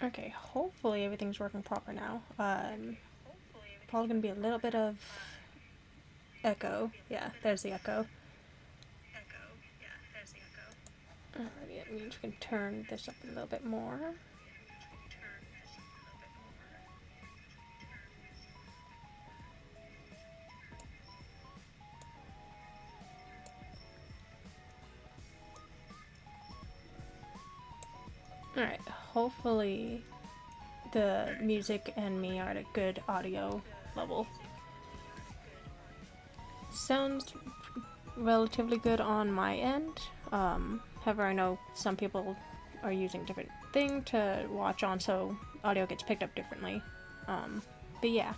Okay, hopefully everything's working proper now. Probably gonna be a little bit of echo. Yeah, there's the echo. Alrighty, that means we can turn this up a little bit more. Alright, hopefully the music and me are at a good audio level. Sounds relatively good on my end. However, I know some people are using a different thing to watch on, so audio gets picked up differently. But yeah.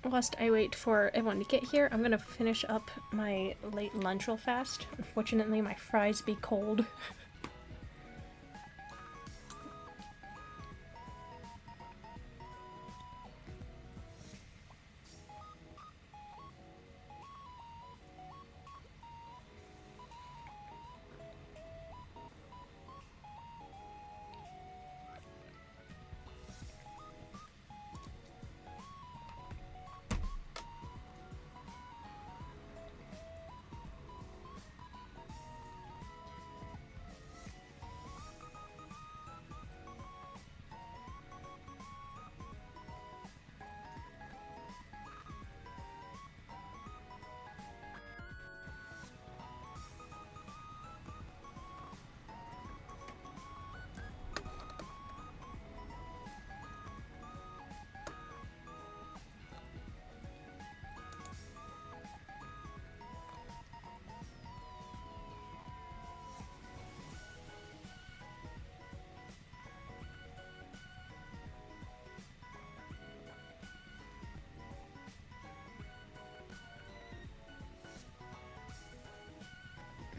Whilst I wait for everyone to get here, I'm gonna finish up my late lunch real fast. Unfortunately, my fries be cold.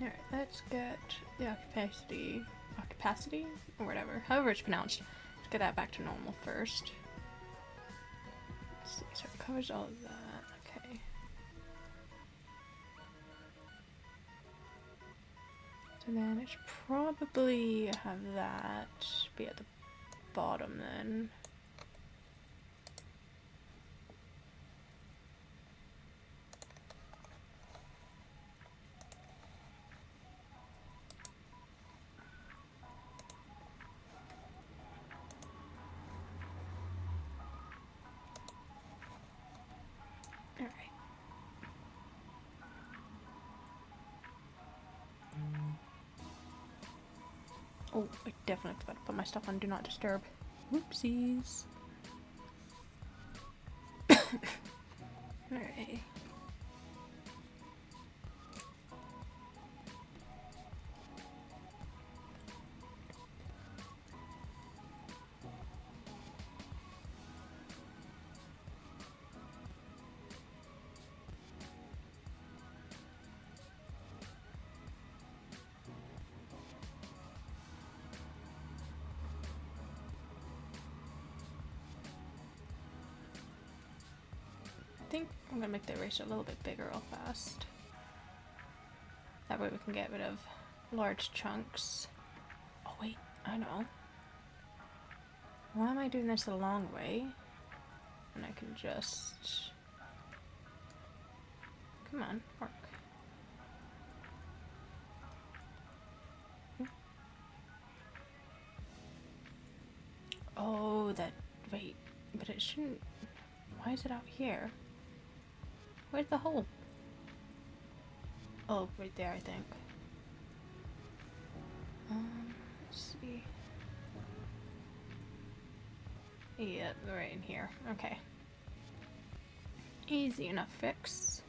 Alright, let's get the ocupacity, or whatever, however it's pronounced. Let's get that back to normal first. Let's see, so it covers all of that, okay. So then it should probably have that be at the bottom then. Alright. Oh, I definitely forgot to put my stuff on Do Not Disturb. Whoopsies. Alright. I think I'm gonna make the eraser a little bit bigger real fast. That way we can get rid of large chunks. Oh wait, I know. Why am I doing this the long way? And I can just... Come on, work. Oh, that... Wait, but it shouldn't... Why is it out here? Where's the hole? Oh, right there, I think. Let's see. Yeah, right in here. Okay. Easy enough fix.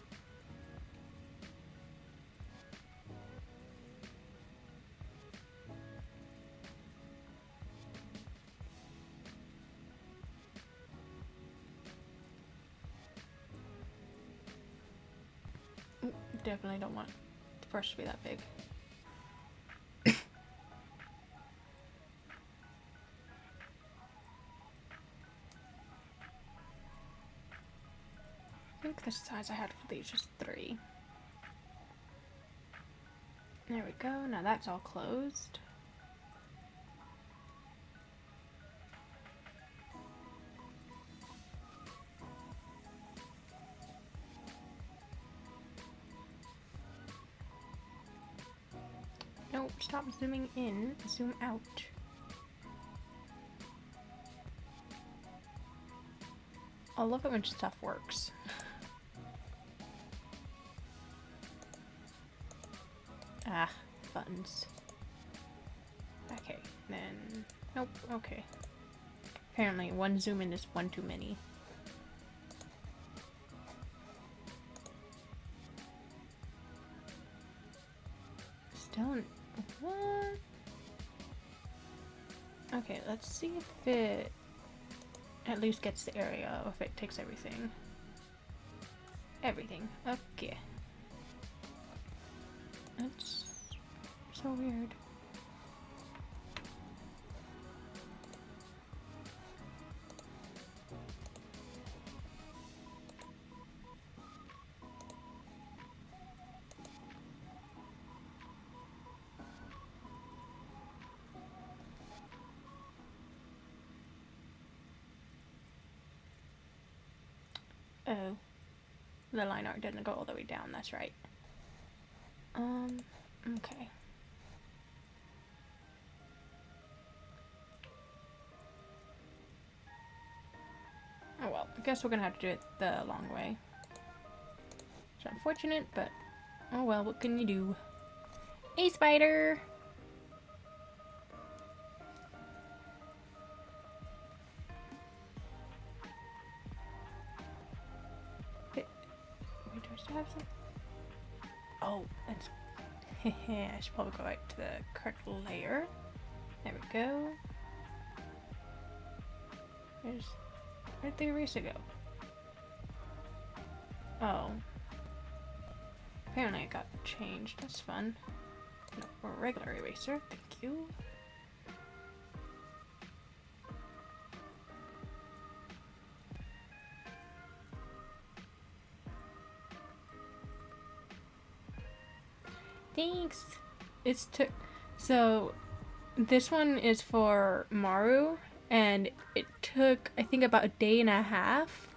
Definitely don't want the brush to be that big. I think the size I had for these was 3. There we go, now that's all closed. No, stop zooming in, zoom out. I love it when stuff works. Ah, buttons. Okay, then... Nope, okay. Apparently, one zoom in is one too many. Still... What? Okay, let's see if it at least gets the area, or if it takes everything. Everything. Okay. That's so weird. Oh. The line art didn't go all the way down, that's right. Okay. Oh well, I guess we're gonna have to do it the long way. It's unfortunate, but oh well, what can you do? Hey, spider! Wait, do I still have some? Oh, that's... I should probably go right to the correct layer. There we go. Where'd the eraser go? Oh. Apparently it got changed. That's fun. No, a regular eraser. Thank you. Thanks! So, this one is for Maru, and it took, I think, about a day and a half,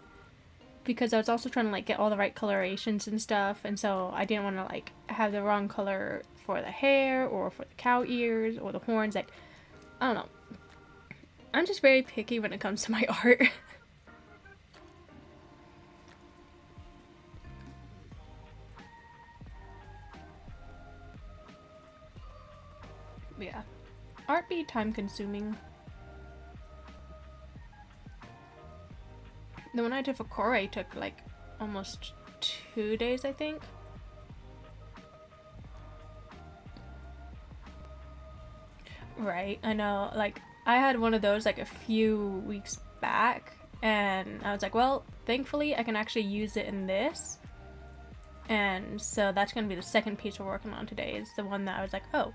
because I was also trying to, like, get all the right colorations and stuff, and so I didn't want to, like, have the wrong color for the hair, or for the cow ears, or the horns, like, I don't know. I'm just very picky when it comes to my art. Yeah. Art be time consuming. The one I did for Corey took like almost 2 days, I think. Right, I know. Like, I had one of those like a few weeks back, and I was like, well, thankfully I can actually use it in this. And so that's gonna be the second piece we're working on today, is the one that I was like, oh,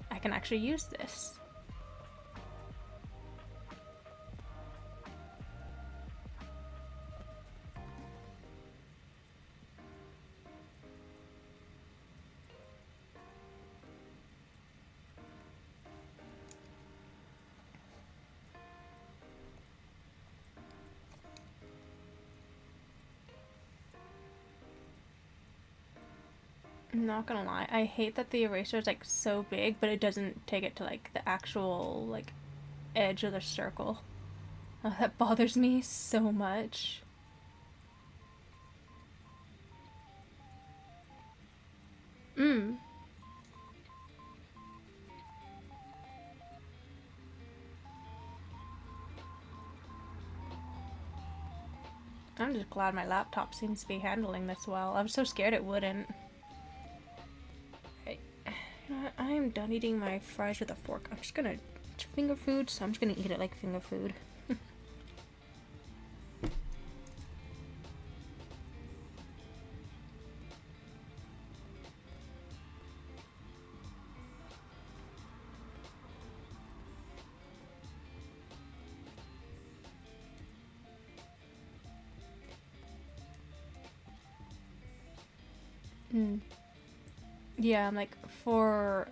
I can actually use this. I'm not gonna lie, I hate that the eraser is like so big, but it doesn't take it to like the actual like edge of the circle. That bothers me so much. I'm just glad my laptop seems to be handling this well. I was so scared it wouldn't. You know what? I am done eating my fries with a fork. I'm just gonna... It's finger food, so I'm just gonna eat it like finger food. Yeah, like for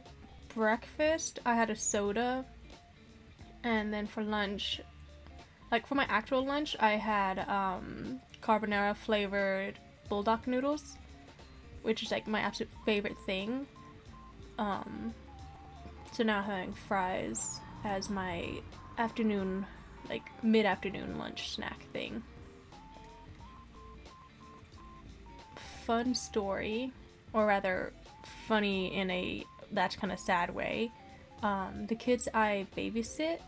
breakfast I had a soda, and then for lunch, like for my actual lunch, I had carbonara flavored bulldog noodles, which is like my absolute favorite thing. So now I'm having fries as my afternoon, like mid-afternoon lunch snack thing. Fun story, or rather funny in a that's kind of sad way. The kids I babysit,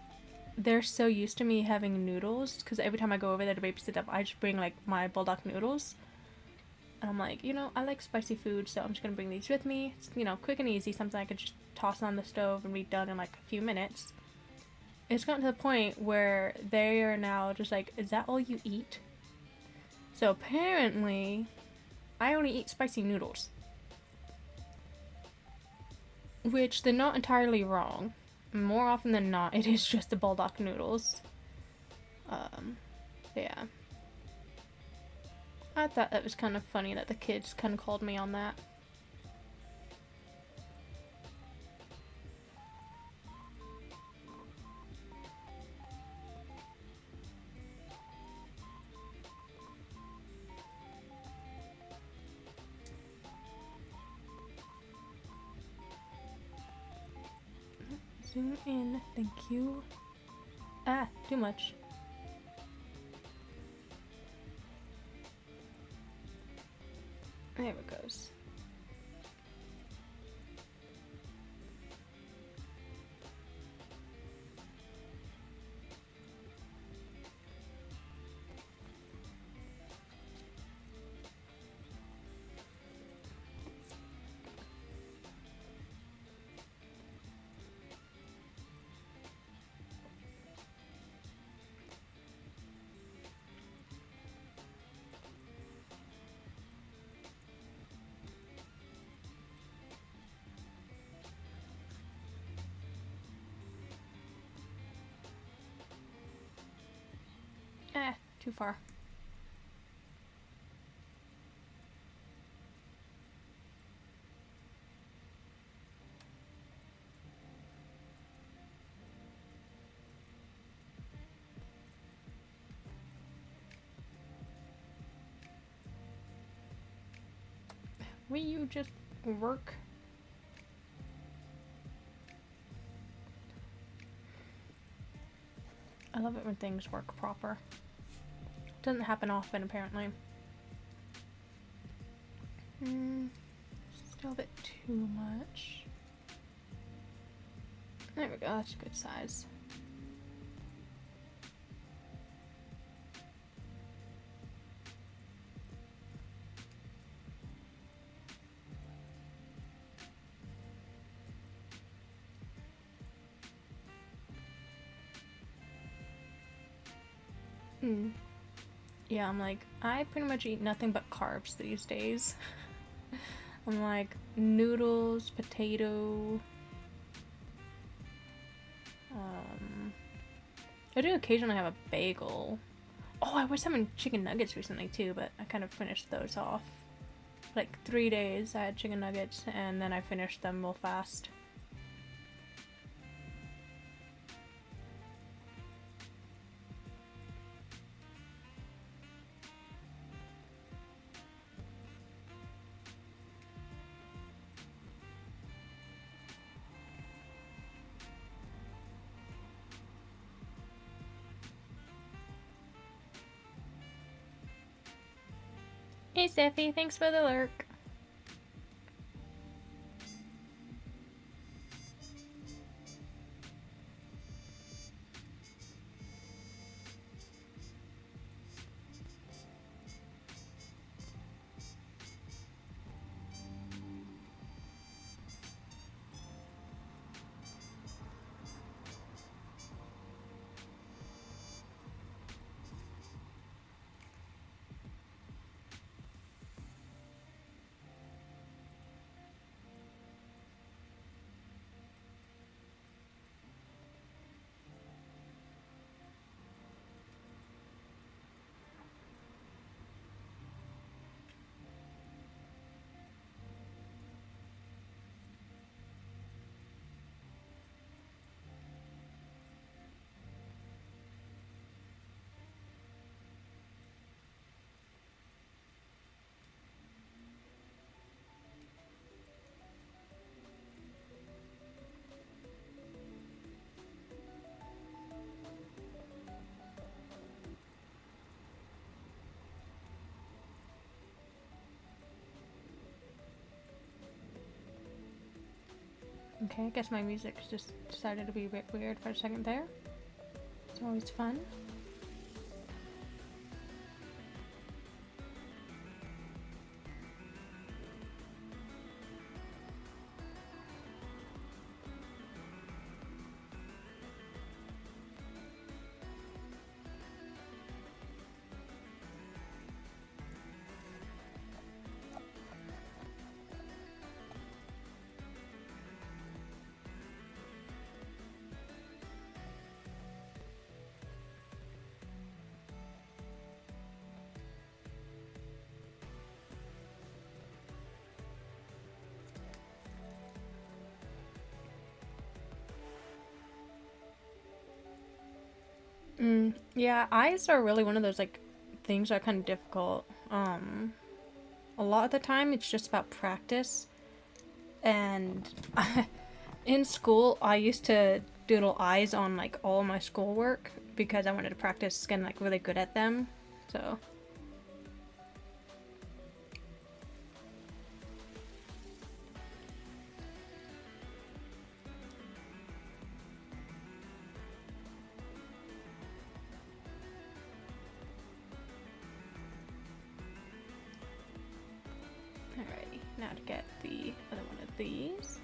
they're so used to me having noodles because every time I go over there to babysit them, I just bring like my bulldog noodles. And I'm like, I like spicy food, so I'm just gonna bring these with me. It's, quick and easy, something I could just toss on the stove and be done in like a few minutes. It's gotten to the point where they are now just like, is that all you eat? So apparently, I only eat spicy noodles. Which they're not entirely wrong. More often than not, it is just the bulldog noodles. Yeah. I thought that was kind of funny that the kids kind of called me on that. Zoom in, thank you. Ah, too much. There it goes. Too far. Will you just work? I love it when things work proper. Doesn't happen often, apparently. Still a bit too much. There we go, that's a good size. Yeah, I'm like, I pretty much eat nothing but carbs these days. I'm like, noodles, potato. I do occasionally have a bagel. Oh, I was having chicken nuggets recently too, but I kind of finished those off. Like 3 days I had chicken nuggets and then I finished them real fast. Hey Steffi, thanks for the lurk. Okay, I guess my music just decided to be a bit weird for a second there. It's always fun. Yeah, eyes are really one of those like things that are kind of difficult. A lot of the time it's just about practice. And in school, I used to doodle eyes on like all my schoolwork because I wanted to practice getting like really good at them. So alrighty, now to get the other one of these.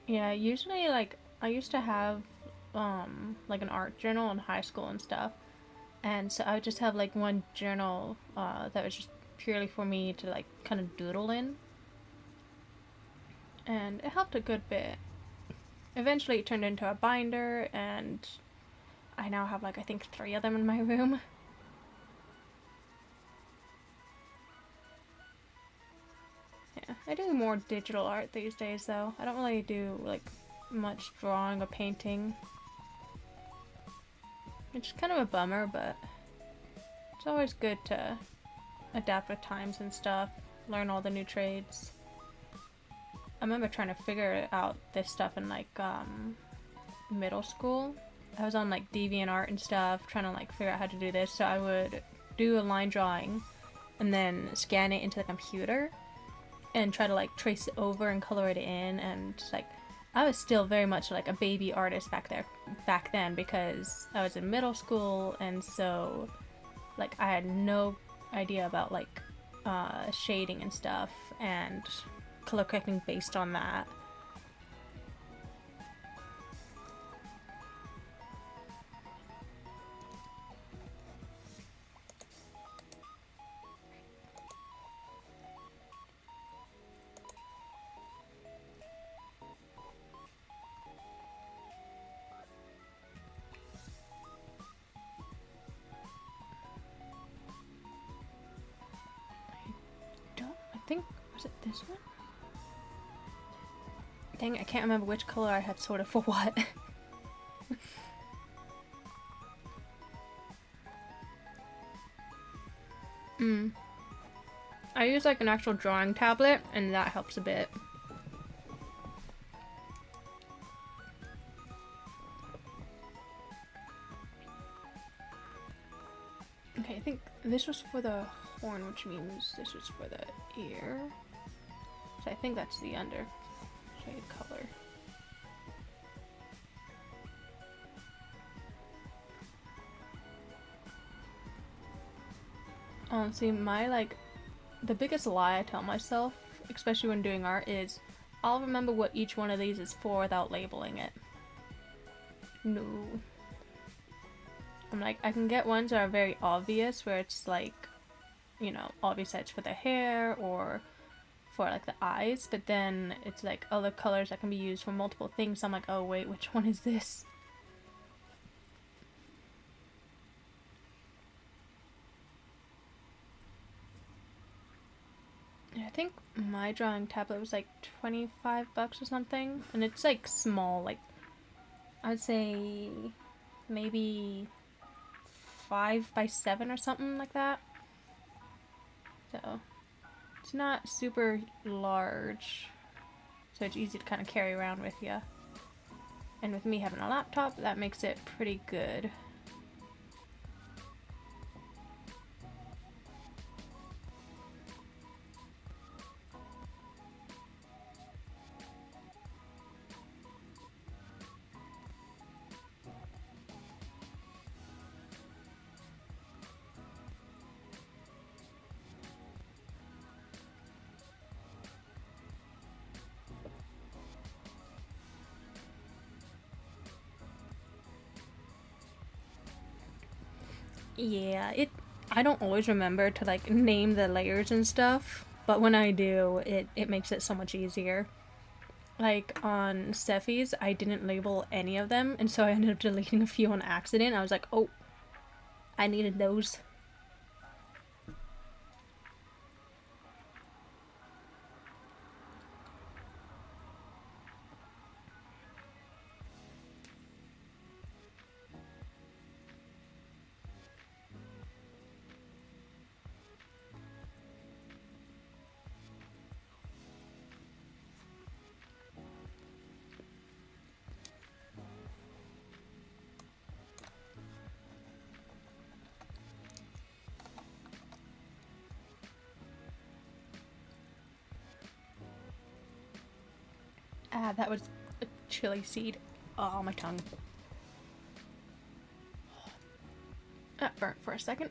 Yeah, usually like I used to have like an art journal in high school and stuff. And so I would just have like one journal that was just purely for me to like kind of doodle in. And it helped a good bit. Eventually it turned into a binder and I now have like I think 3 of them in my room. Yeah, I do more digital art these days though. I don't really do like much drawing or painting. It's kind of a bummer, but it's always good to adapt with times and stuff, learn all the new trades. I remember trying to figure out this stuff in like middle school. I was on like DeviantArt and stuff, trying to like figure out how to do this. So I would do a line drawing and then scan it into the computer and try to like trace it over and color it in. And like I was still very much like a baby artist back then because I was in middle school, and so like I had no idea about like shading and stuff and color correcting based on that. I think, was it this one? Dang, I can't remember which color I had sorted for what. I use like an actual drawing tablet, and that helps a bit. Okay, I think this was for the horn, which means this was for the ear. So I think that's the under shade color. See, my like the biggest lie I tell myself, especially when doing art, is I'll remember what each one of these is for without labeling it. No. I'm like, I can get ones that are very obvious, where it's like, you know, obvious that it's for the hair or for like the eyes, but then it's like other colors that can be used for multiple things. So I'm like, oh wait, which one is this? I think my drawing tablet was like 25 bucks or something, and it's like small, like I'd say maybe 5 by 7 or something like that. So it's not super large, so it's easy to kind of carry around with you. And with me having a laptop, that makes it pretty good. Yeah, I don't always remember to like name the layers and stuff, but when I do, it makes it so much easier. Like on Steffi's, I didn't label any of them, and so I ended up deleting a few on accident. I was like, oh, I needed those. Ah, that was a chili seed. Oh, my tongue. That burnt for a second.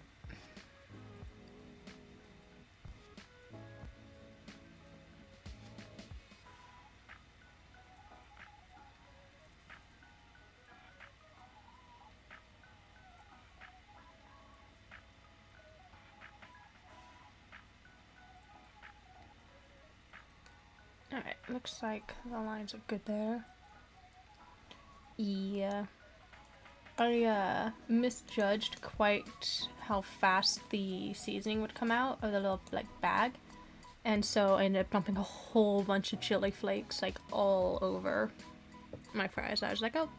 Alright, looks like the lines are good there. Yeah. I misjudged quite how fast the seasoning would come out of the little like bag, and so I ended up dumping a whole bunch of chili flakes like all over my fries. I was like, oh,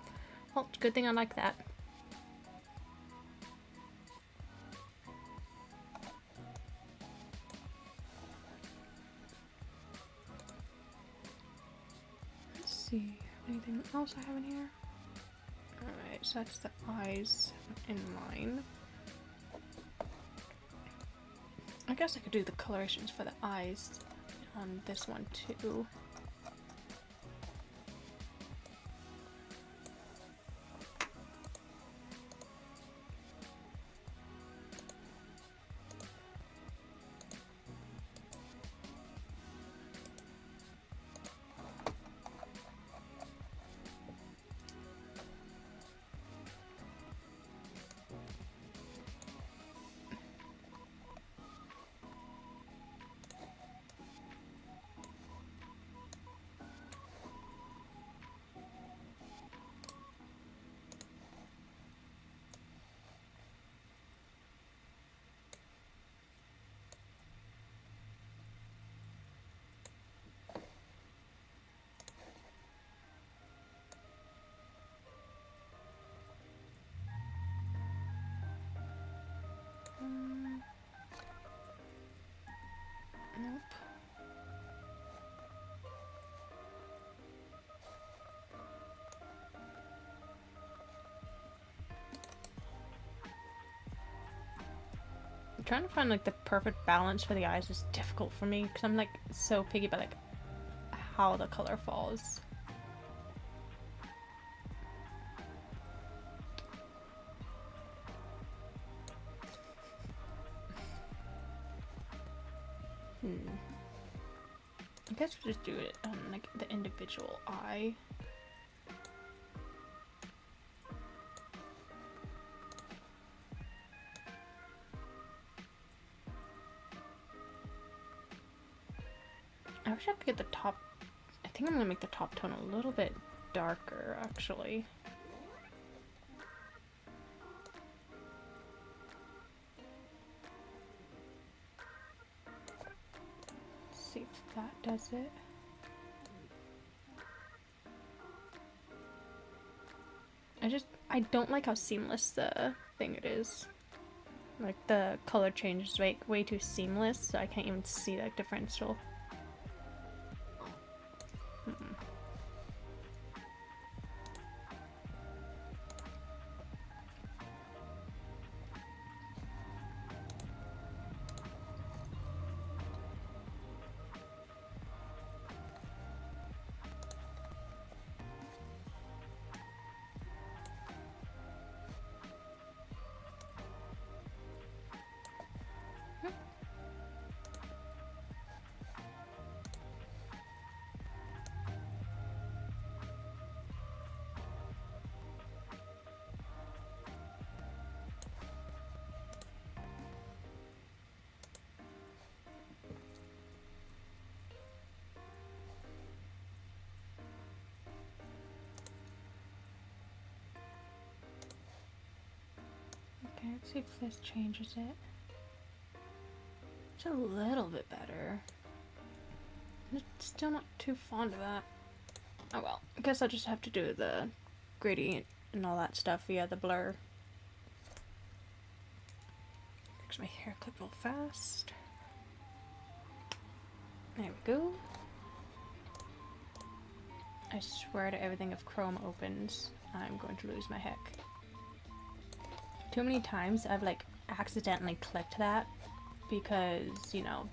well, it's a good thing I like that. Let's see, anything else I have in here? Alright, so that's the eyes in mine. I guess I could do the colorations for the eyes on this one too. Nope. Trying to find like the perfect balance for the eyes is difficult for me because I'm like so picky about like how the color falls. I guess we'll just do it on like the individual eye. I wish I could get the top. I think I'm gonna make the top tone a little bit darker actually. Let's see if that does it. I don't like how seamless the thing it is. Like the color change is way too seamless, so I can't even see that differential. Okay, let's see if this changes it. It's a little bit better. It's still not too fond of that. Oh well, I guess I'll just have to do the gradient and all that stuff via the blur. Fix my hair clip real fast. There we go. I swear to everything, if Chrome opens, I'm going to lose my heck. Too many times I've like accidentally clicked that because, you know,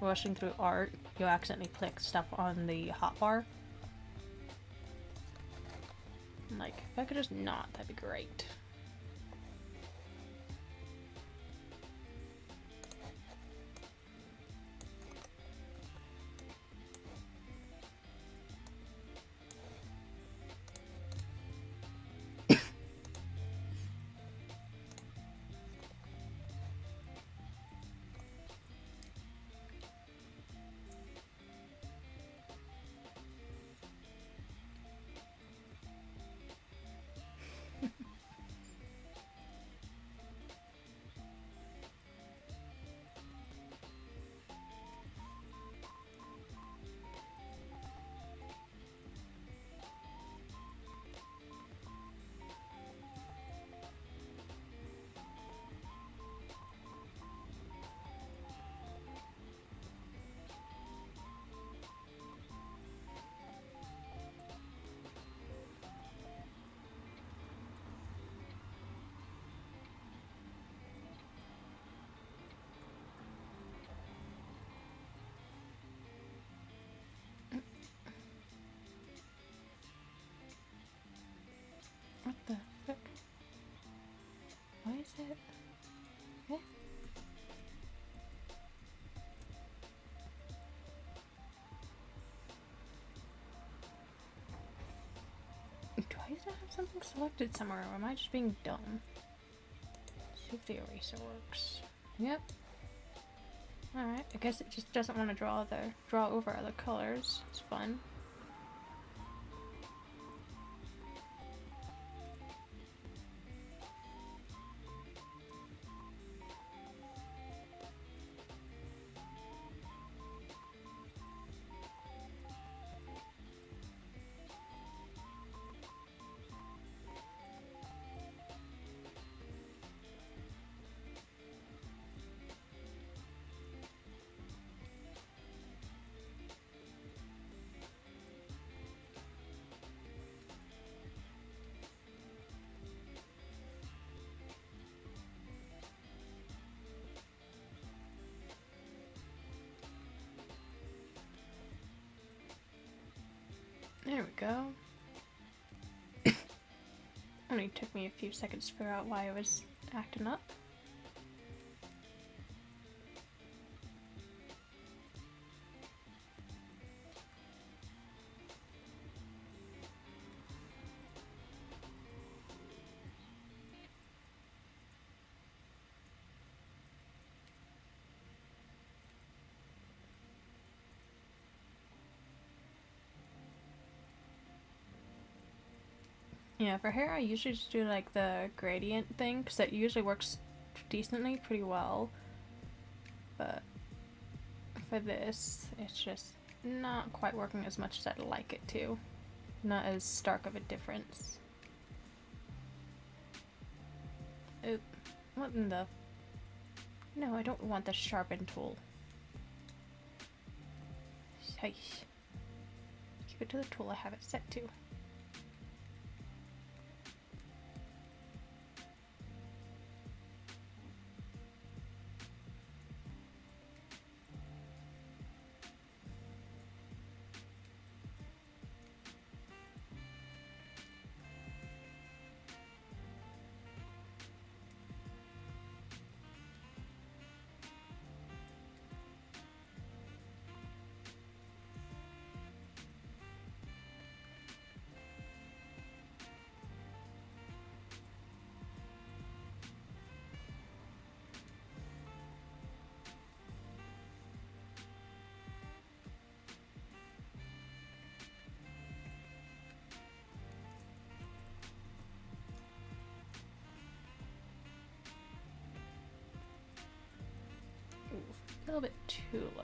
rushing through art, you accidentally click stuff on the hotbar. Like, if I could just not, that'd be great. What the frick? Why is it? Eh? Do I have something selected somewhere, or am I just being dumb? See if the eraser works. Yep. Alright, I guess it just doesn't want to draw over other colors. It's fun. There we go. Only took me a few seconds to figure out why I was acting up. Yeah, for hair I usually just do like the gradient thing, because that usually works decently, pretty well. But for this, it's just not quite working as much as I'd like it to. Not as stark of a difference. Oop. What in the... No, I don't want the sharpen tool. Sheesh. Keep it to the tool I have it set to. A little bit too low.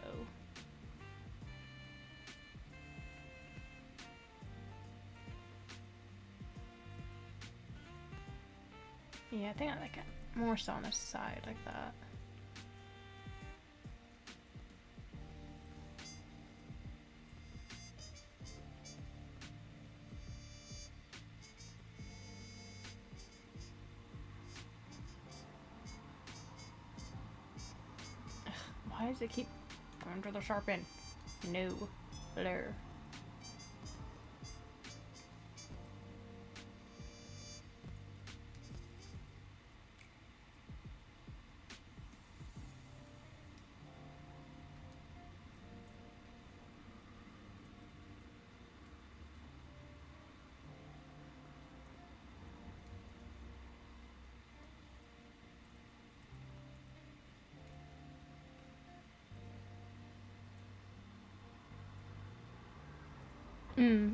Yeah, I think I like it more so on the side like that. Why does it keep going to the sharpen? No. Blur.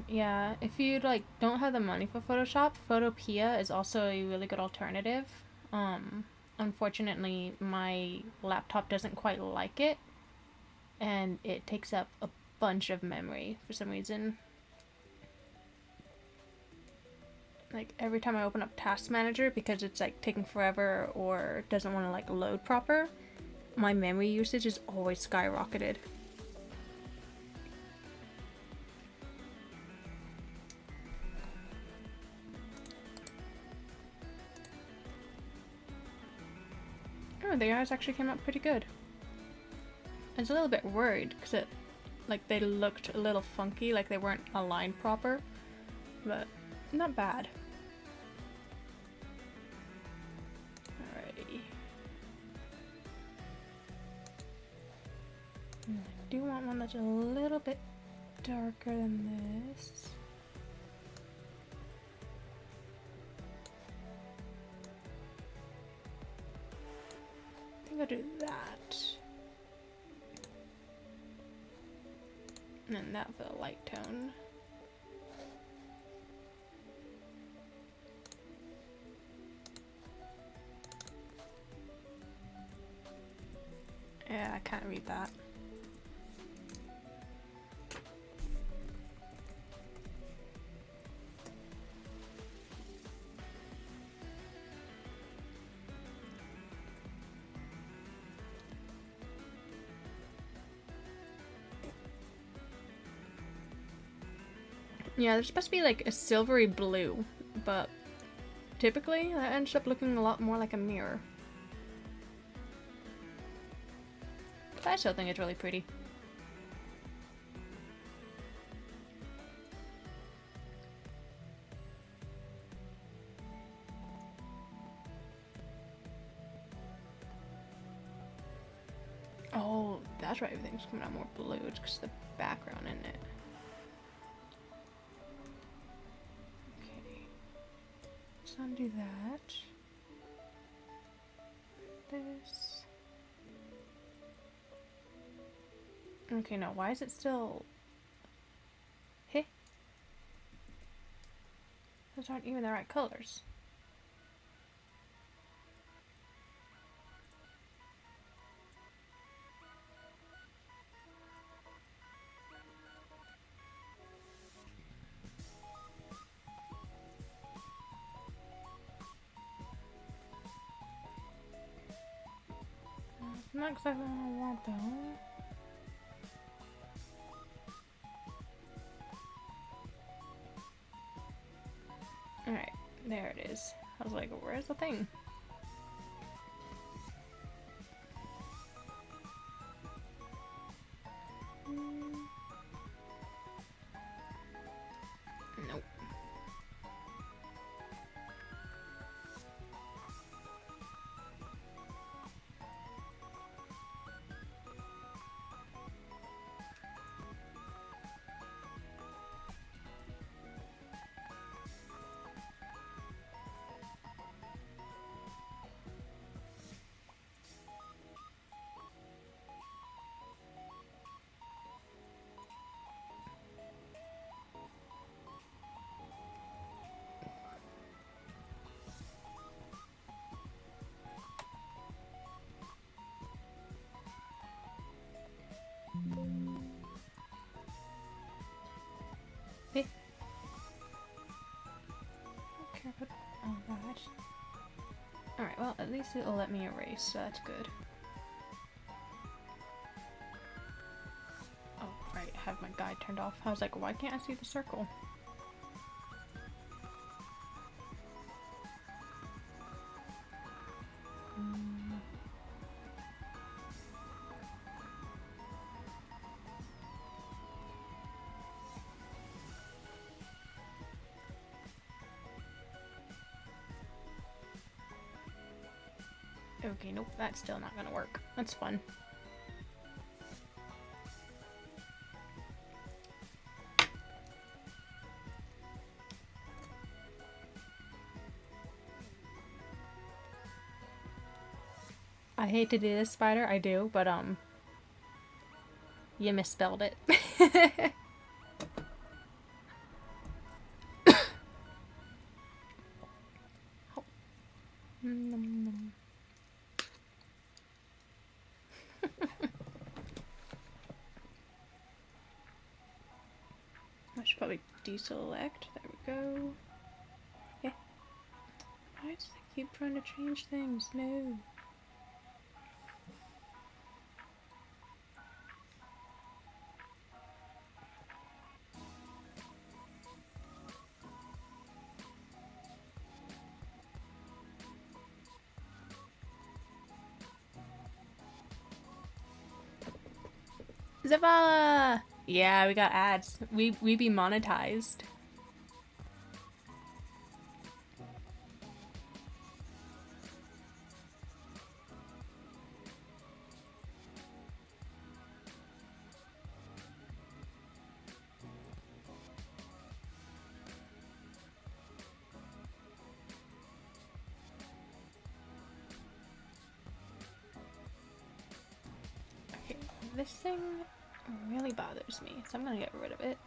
Yeah, if you like don't have the money for Photoshop, Photopea is also a really good alternative. Unfortunately, my laptop doesn't quite like it, and it takes up a bunch of memory for some reason. Like every time I open up Task Manager, because it's like taking forever or doesn't want to like load proper, my memory usage is always skyrocketed. Oh, the eyes actually came out pretty good. I was a little bit worried because it, like, they looked a little funky, like they weren't aligned proper, but not bad. Alrighty. I do want one that's a little bit darker than this. I think I'll do that. And then that for the light tone. Yeah, I can't read that. Yeah, there's supposed to be like a silvery blue, but typically that ends up looking a lot more like a mirror. But I still think it's really pretty. Oh, that's right, everything's coming out more blue. It's because of the background in it. Okay. Let's undo that. This. Okay, no, why is it still... Hey? Those aren't even the right colors. Not exactly what I want though. Alright, there it is. I was like, where's the thing? Nope. Hey. I don't care about all that. Alright, well, at least it'll let me erase, so that's good. Oh, right, I have my guide turned off. I was like, why can't I see the circle? Okay, nope, that's still not gonna work. That's fun. I hate to do this, Spider, I do, but you misspelled it. I should probably deselect. There we go. Yeah. Why does it keep trying to change things? No. Zavala! Yeah, we got ads. We be monetized. Okay, this thing really bothers me, so I'm gonna get rid of it.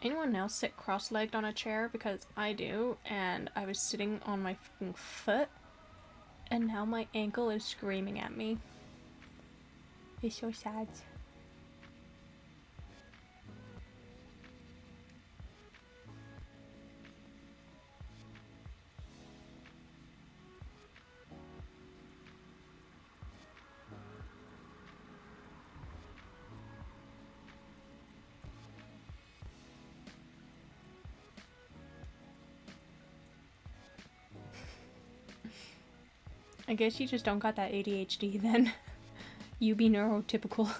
Anyone else sit cross-legged on a chair? Because I do, and I was sitting on my fucking foot, and now my ankle is screaming at me. It's so sad. I guess you just don't got that ADHD then. You be neurotypical.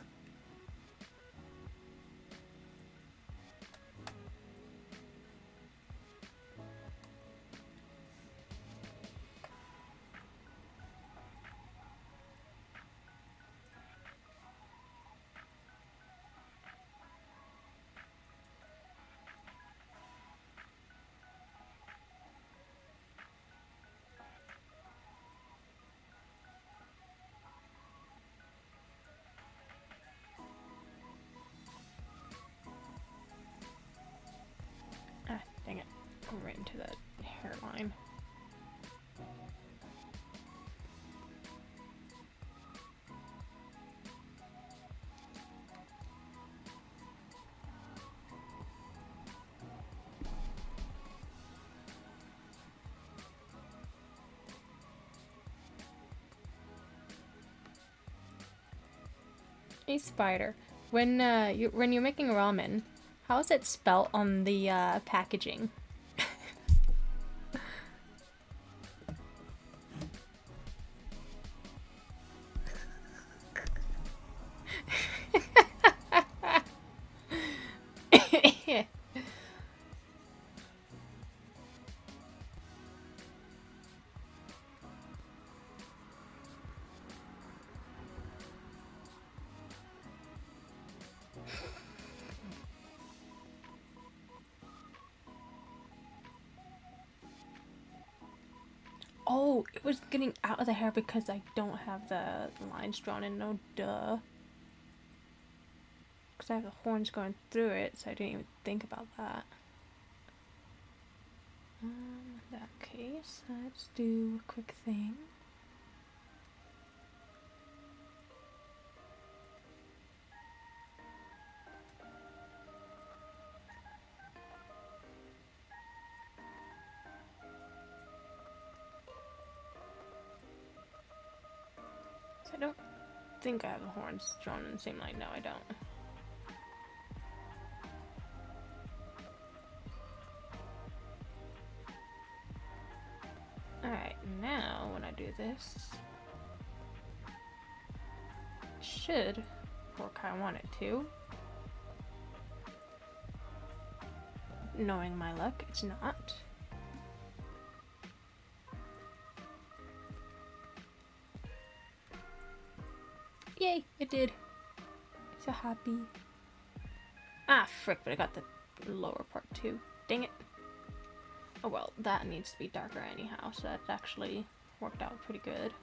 Ah, dang it. I'm right into that hairline. Hey Spider, when you're making ramen, how is it spelt on the packaging? Oh, it was getting out of the hair because I don't have the lines drawn in. No duh. Because I have the horns going through it, so I didn't even think about that. In that case, let's do a quick thing. So I don't think I have the horns drawn in the same line. No, I don't. Alright, now when I do this, it should work how I want it to. Knowing my luck, it's not. Yay, it did. So happy. Ah, frick, but I got the lower part too. Dang it. Oh well, that needs to be darker anyhow, so that actually worked out pretty good.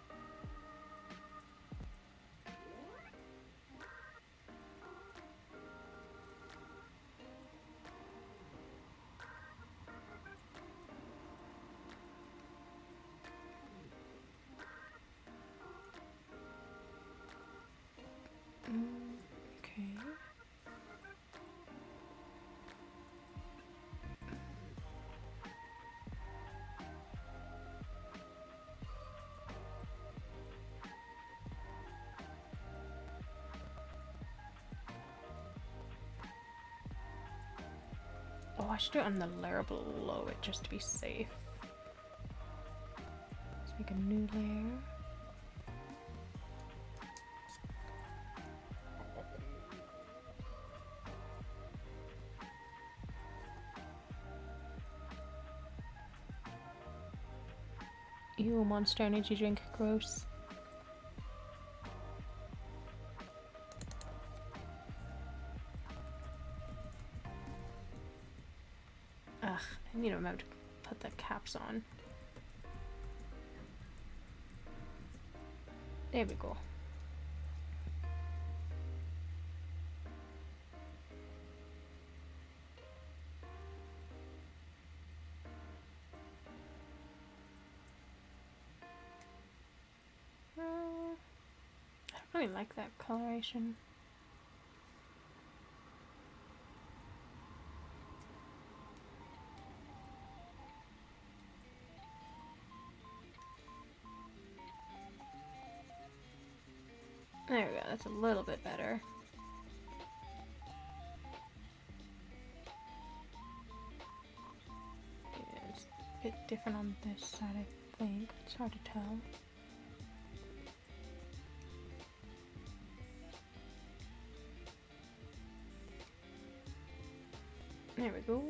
Okay. Oh, I should do it on the layer below it just to be safe. Let's make a new layer. Ew, Monster Energy drink, gross. Ugh, I need to remember to put the caps on. There we go. I don't really like that coloration. There we go, that's a little bit better. Yeah, it's a bit different on this side, I think. It's hard to tell. There we go.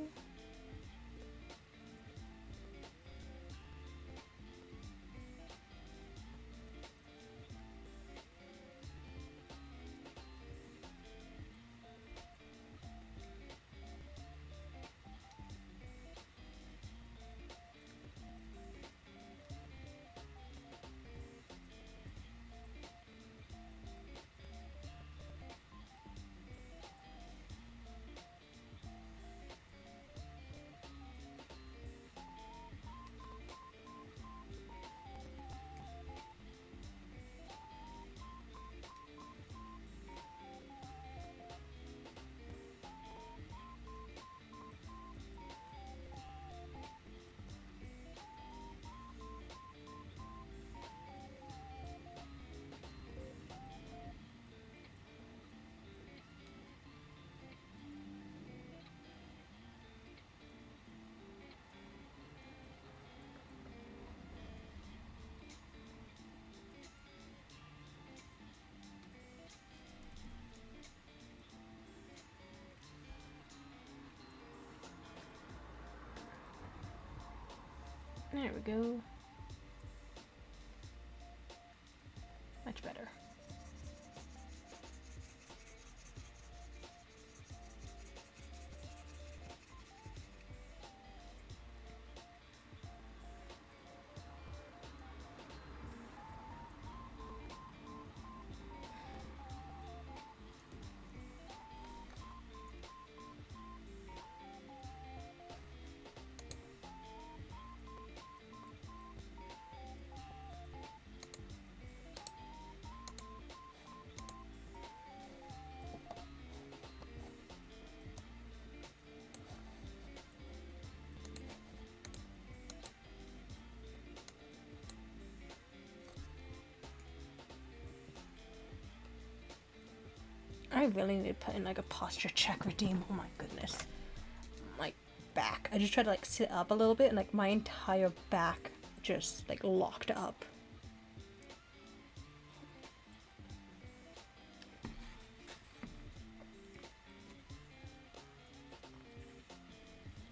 There we go. Much better. I really need to put in like a posture check redeem. Oh my goodness. My back. I just tried to like sit up a little bit and like my entire back just like locked up.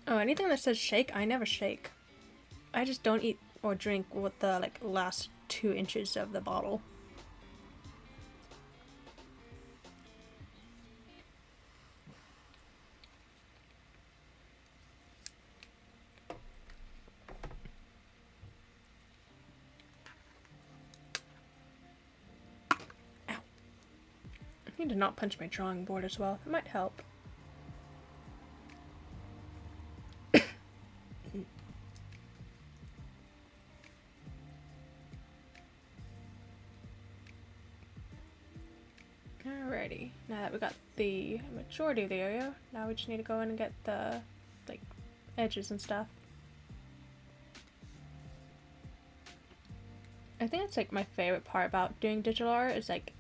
Oh, anything that says shake, I never shake. I just don't eat or drink with the like last 2 inches of the bottle. I need to not punch my drawing board as well. It might help. Alrighty. Now that we got the majority of the area, now we just need to go in and get the like edges and stuff. I think it's like my favorite part about doing digital art is like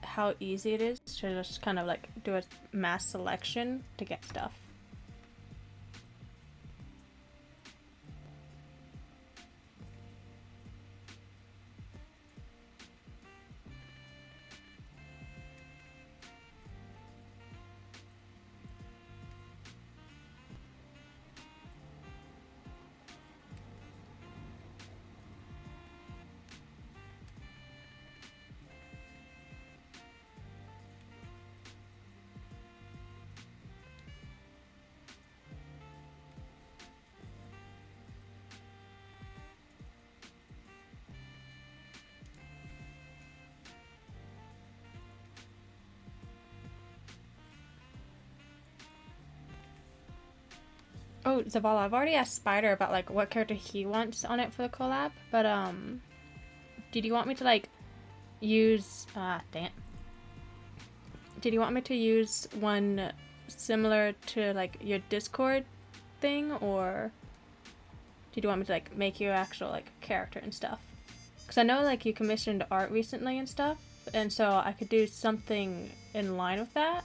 how easy it is to just kind of like do a mass selection to get stuff. Oh, Zavala, I've already asked Spider about like what character he wants on it for the collab, but did you want me to like use dang it. Did you want me to use one similar to like your Discord thing, or did you want me to like make your actual like character and stuff? Because I know like you commissioned art recently and stuff, and so I could do something in line with that.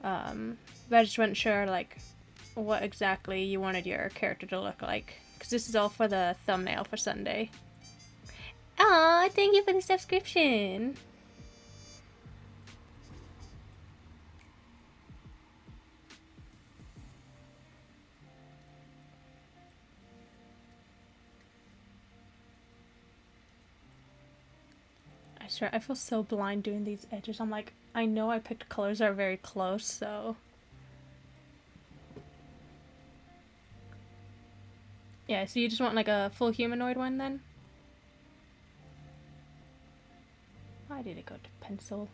But I just wasn't sure like what exactly you wanted your character to look like, because this is all for the thumbnail for Sunday. Aw, thank you for the subscription! I swear, I feel so blind doing these edges. I'm like, I know I picked colors that are very close, so... Yeah, so you just want like a full humanoid one then? Why did it go to pencil?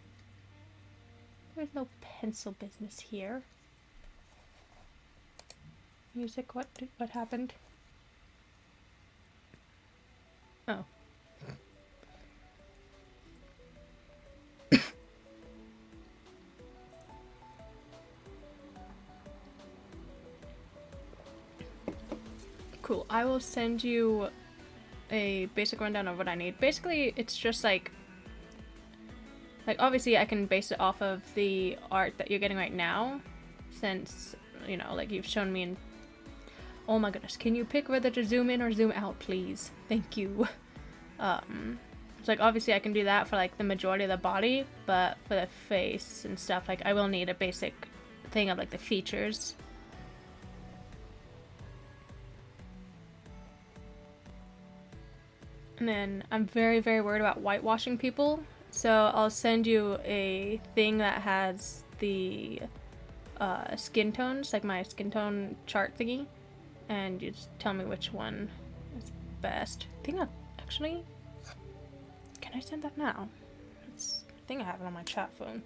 There's no pencil business here. Music, what happened? Oh. Cool. I will send you a basic rundown of what I need. Basically, it's just like obviously I can base it off of the art that you're getting right now, since, you know, like you've shown me in... Oh my goodness, can you pick whether to zoom in or zoom out, please? Thank you. It's like obviously I can do that for like the majority of the body, but for the face and stuff, like I will need a basic thing of like the features. And then I'm very, very worried about whitewashing people. So I'll send you a thing that has the skin tones, like my skin tone chart thingy, and you just tell me which one is best. I think actually, can I send that now? I think I have it on my chat phone.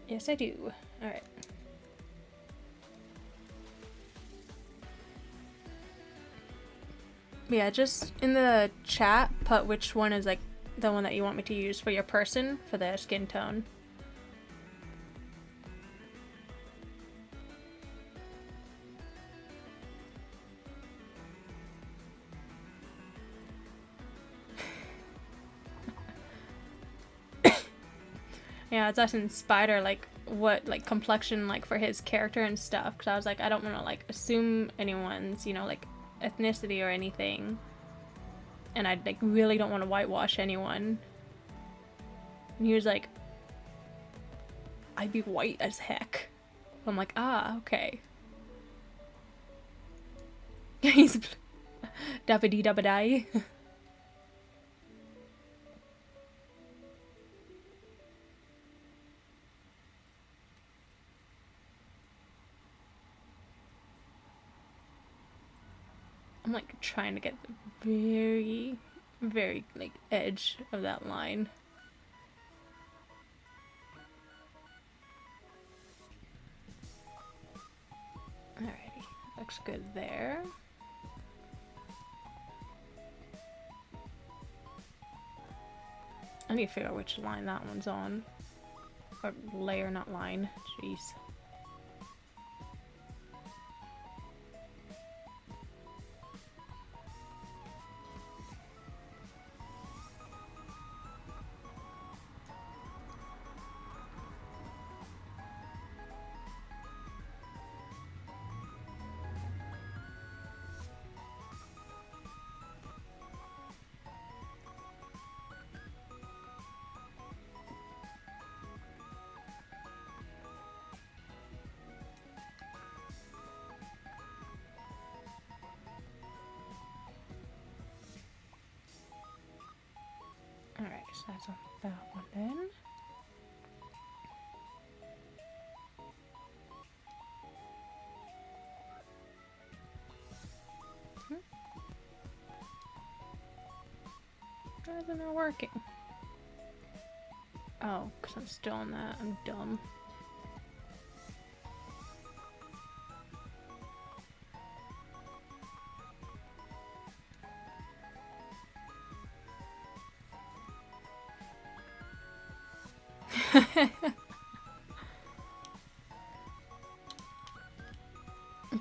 Yes, I do. Alright. Yeah, just in the chat, put which one is like the one that you want me to use for your person for the skin tone. Yeah, it's us in Spider, like, what, like, complexion, like, for his character and stuff, because I was like, I don't want to, like, assume anyone's, you know, like, ethnicity or anything, and I, like, really don't want to whitewash anyone. And he was like, I'd be white as heck. I'm like, ah, okay. He's dabba-dee-dabba-die. I'm like trying to get the very, very like edge of that line. Alrighty, looks good there. I need to figure out which line that one's on. Or layer, not line. Jeez. Alright, so that's on that one then. Why is it not working? Oh, because I'm still on that. I'm dumb.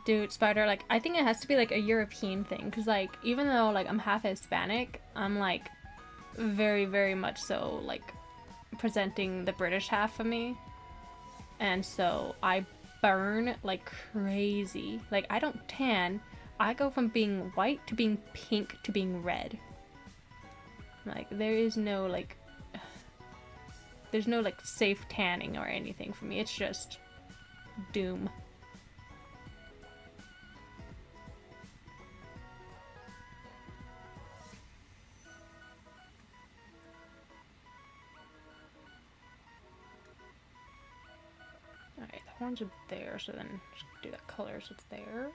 Dude, Spider, like, I think it has to be, like, a European thing. Because, like, even though, like, I'm half Hispanic, I'm, like, very, very much so, like, presenting the British half of me. And so I burn like crazy. Like, I don't tan. I go from being white to being pink to being red. Like, there is no, like... There's no, like, safe tanning or anything for me. It's just doom. Alright, the horns are there, so then just do that color so it's there.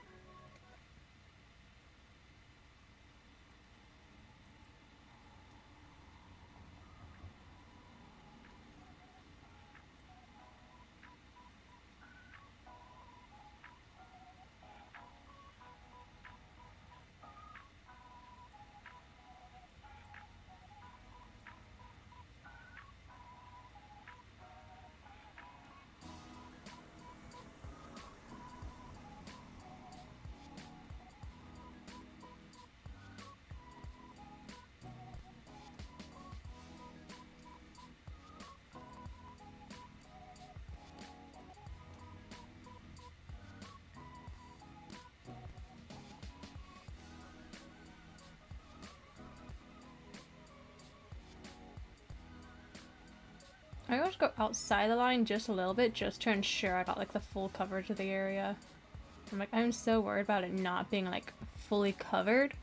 I always go outside the line just a little bit just to ensure I got like the full coverage of the area. I'm like, I'm so worried about it not being like fully covered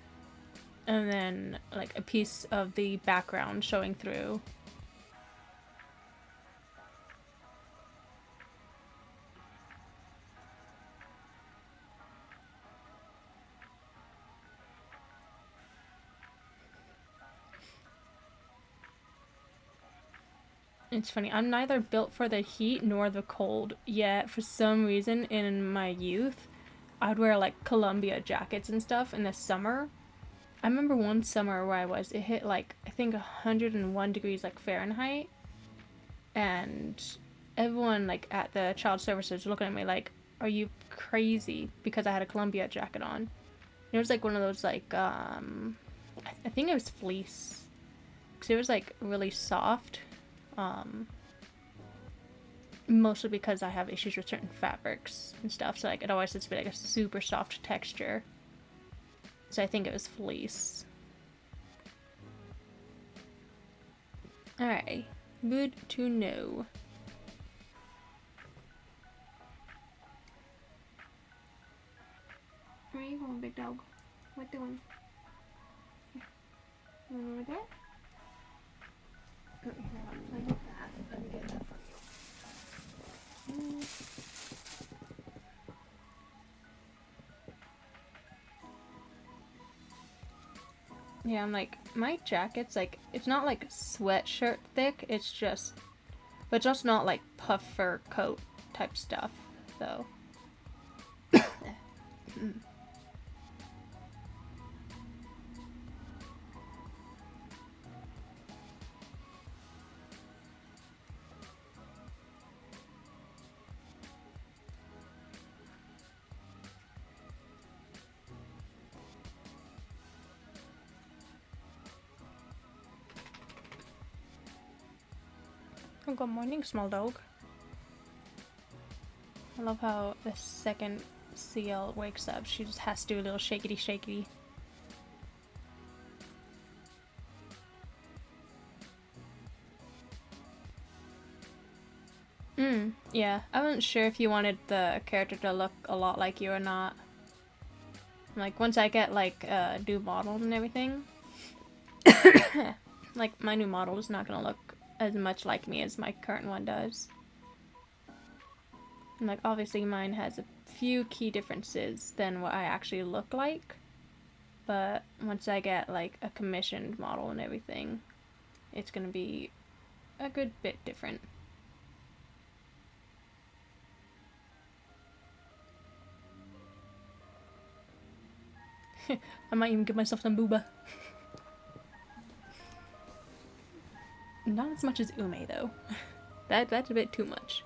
and then like a piece of the background showing through. It's funny, I'm neither built for the heat nor the cold, yet for some reason in my youth, I'd wear like Columbia jackets and stuff in the summer. I remember one summer where it hit like, I think 101 degrees like Fahrenheit, and everyone like at the child services looking at me like, are you crazy? Because I had a Columbia jacket on. And it was like one of those like, I think it was fleece. Because it was like really soft. Mostly because I have issues with certain fabrics and stuff, so like it always has to be like a super soft texture. So I think it was fleece. Alright, good to know. Where are you going, big dog? What doing? You want over there? Oh, here, I'll play with that. Let me get that for you. Yeah, I'm like, my jacket's like, it's not like sweatshirt thick, it's just, but just not like puff fur coat type stuff, though. Oh, good morning, small dog. I love how the second CL wakes up, she just has to do a little shakety shakety. Yeah, I wasn't sure if you wanted the character to look a lot like you or not. Like, once I get, like, new models and everything, like, my new model is not gonna look as much like me as my current one does. And, like, obviously mine has a few key differences than what I actually look like. But once I get, like, a commissioned model and everything, it's gonna be a good bit different. I might even give myself some booba. Not as much as Ume, though. That's a bit too much.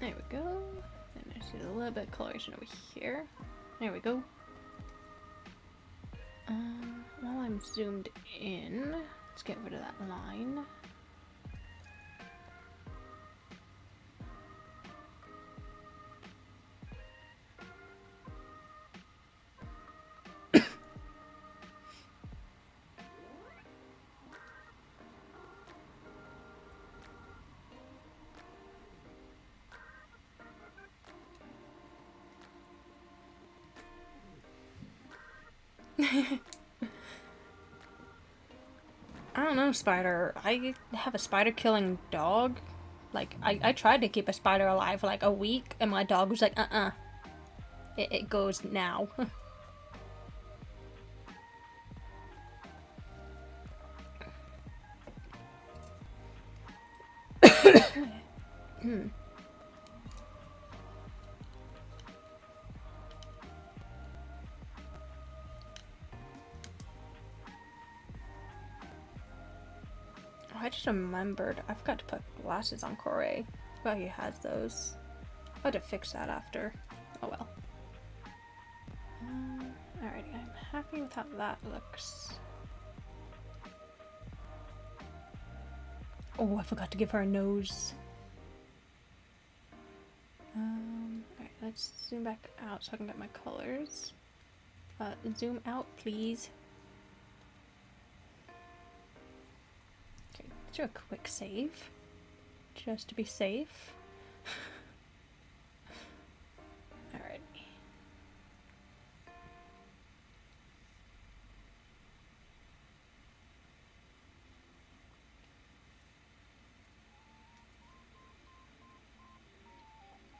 There we go. And there's a little bit of coloration over here. There we go. While I'm zoomed in, let's get rid of that line. I don't know, Spider. I have a spider killing dog. Like, I tried to keep a spider alive for like a week, and my dog was like, It goes now. I just remembered. I forgot to put glasses on Corey. I forgot he has those. I had to fix that after. Oh well. Alrighty, I'm happy with how that looks. Oh, I forgot to give her a nose. Alright, let's zoom back out so I can get my colors. Zoom out, please. Okay, let's do a quick save. Just to be safe. Alright.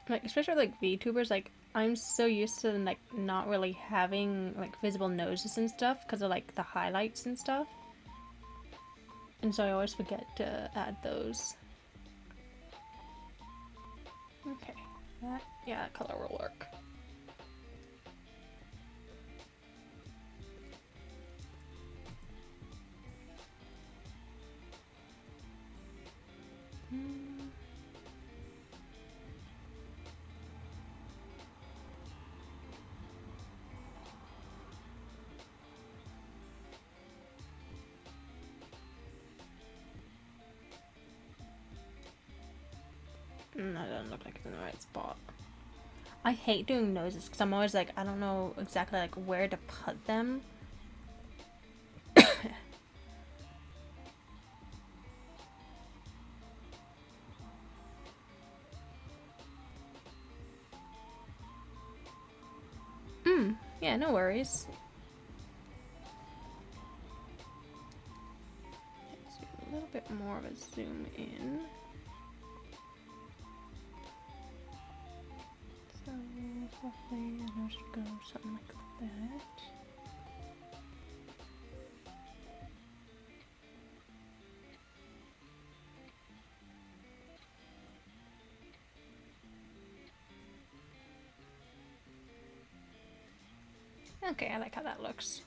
Like, especially like VTubers, like I'm so used to like not really having like visible noses and stuff because of like the highlights and stuff, and so I always forget to add those. Okay, that color will work. That doesn't look like it's in the right spot. I hate doing noses because I'm always like, I don't know exactly like where to put them. Yeah, no worries. Let's do a little bit more of a zoom in. So roughly, I know should go something like that. Okay, I like how that looks.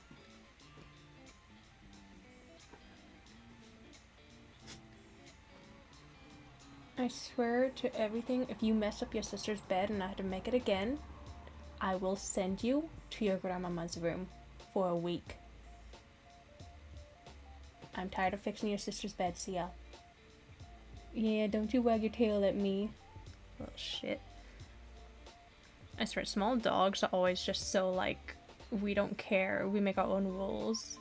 I swear to everything, if you mess up your sister's bed and I have to make it again, I will send you to your grandmama's room for a week. I'm tired of fixing your sister's bed, Sia. Yeah, don't you wag your tail at me. Little shit. I swear, small dogs are always just so like, we don't care, we make our own rules.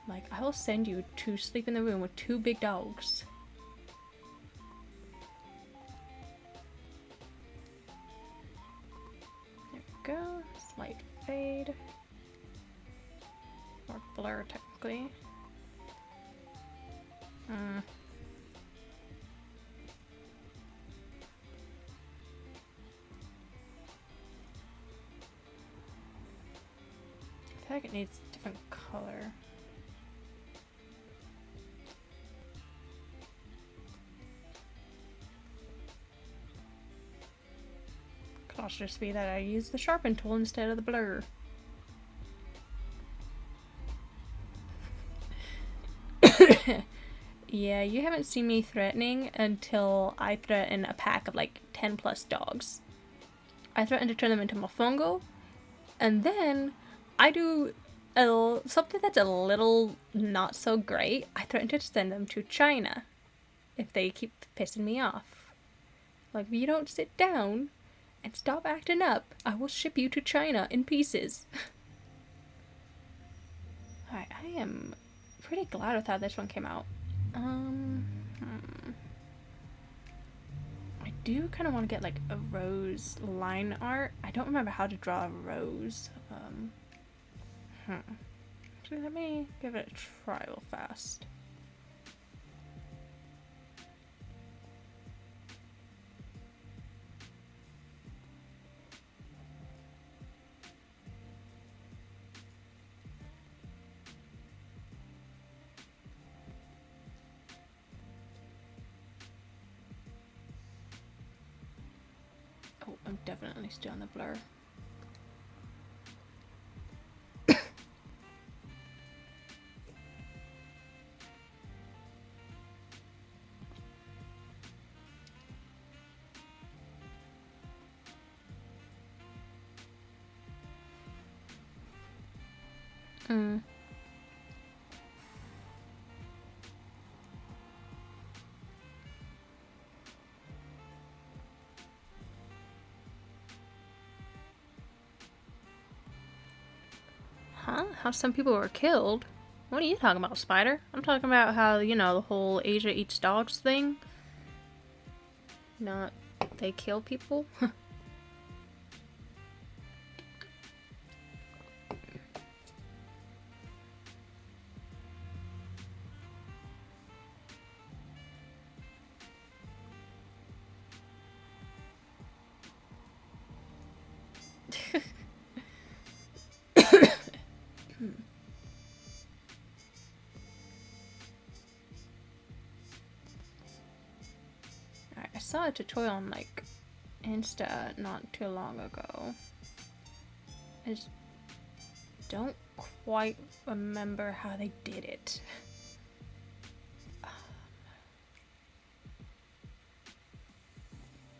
Like, I will send you to sleep in the room with 2 big dogs. There we go. Slight fade. Or blur, technically. I feel like it needs a different color. Could also just be that I use the sharpen tool instead of the blur. Yeah, you haven't seen me threatening until I threaten a pack of like 10 plus dogs. I threaten to turn them into mofongo, and then I do something that's a little not so great. I threaten to send them to China if they keep pissing me off. Like, if you don't sit down and stop acting up, I will ship you to China in pieces. Alright, I am pretty glad with how this one came out. I do kind of want to get like a rose line art. I don't remember how to draw a rose. Actually, let me give it a try real fast. Oh, I'm definitely still on the blur. Mm. Huh? How some people were killed? What are you talking about, Spider? I'm talking about how, you know, the whole Asia eats dogs thing. Not they kill people. Alright, I saw a tutorial on like Insta not too long ago. I just don't quite remember how they did it. I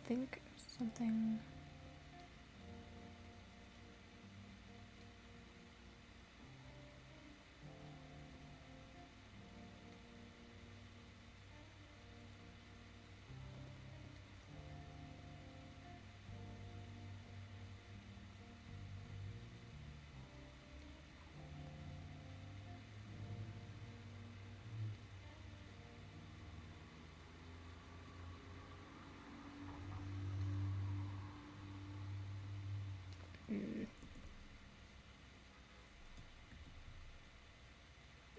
think something.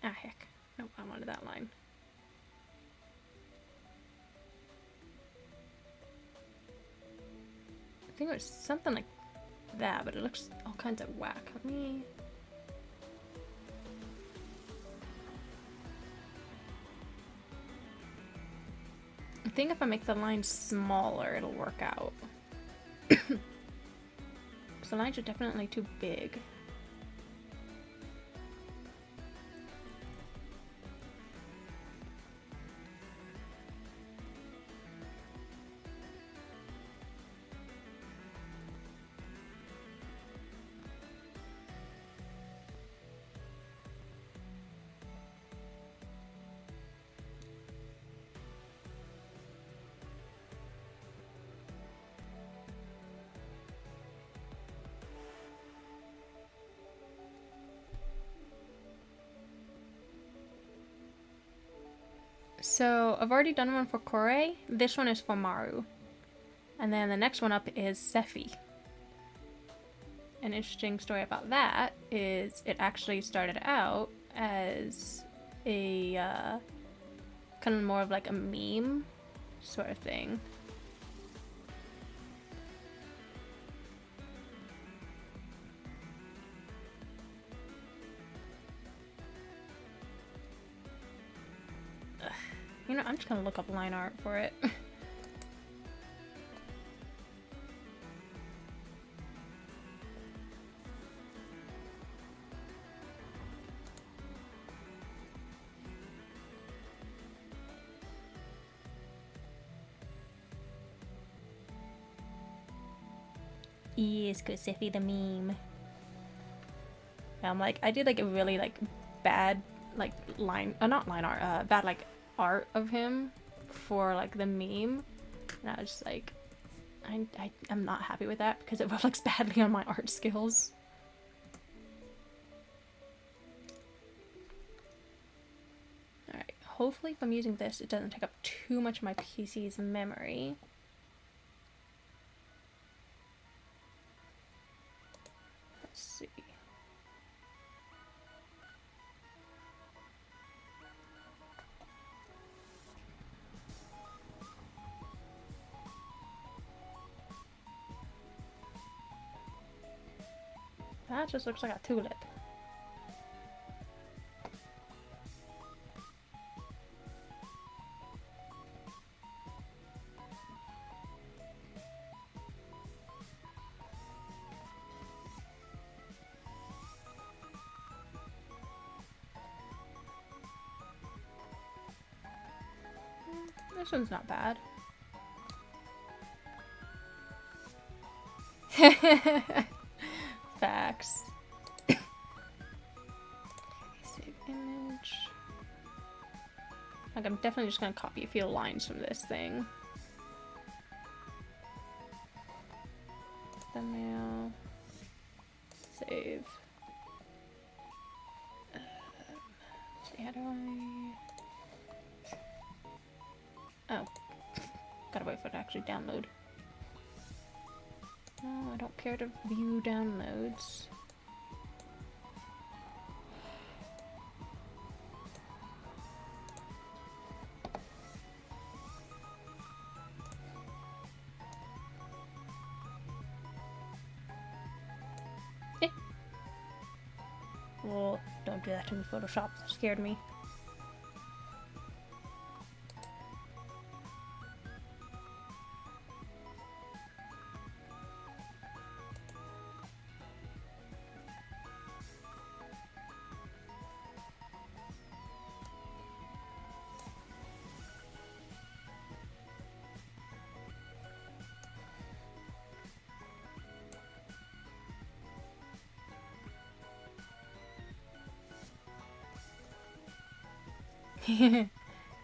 Ah, heck. Nope, I wanted that line. I think it was something like that, but it looks all kinds of whack. Let me... I think if I make the line smaller, it'll work out. The lines are definitely too big. So I've already done one for Kore. This one is for Maru. And then the next one up is Sephi. An interesting story about that is it actually started out as a kind of more of like a meme sort of thing. You know, I'm just gonna look up line art for it. Yes, cause Sephi the meme. Yeah, I'm like, I did like a really like bad like line, not line art, bad like art of him for like the meme, and I was just like, I'm not happy with that because it reflects badly on my art skills. Alright, hopefully if I'm using this, it doesn't take up too much of my PC's memory. Let's see. That just looks like a tulip. This one's not bad. Facts. Like, I'm definitely just gonna copy a few lines from this thing. Thumbnail. Save. See, how do I... Oh. Gotta wait for it to actually download. No, I don't care to view downloads. Well, don't do that to me, Photoshop. That scared me.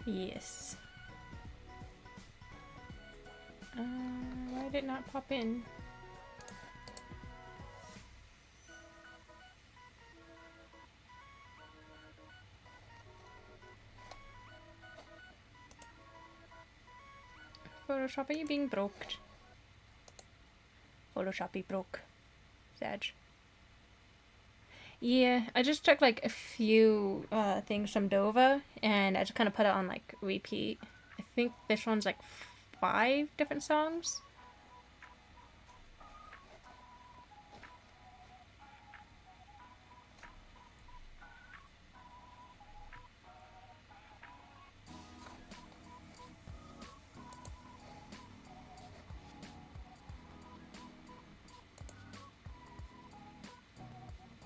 Yes. Why did it not pop in? Photoshop, are you being broke? Photoshop be broke. Sag. Yeah, I just took like a few things from Dova and I just kind of put it on like repeat. I think this one's like 5 different songs.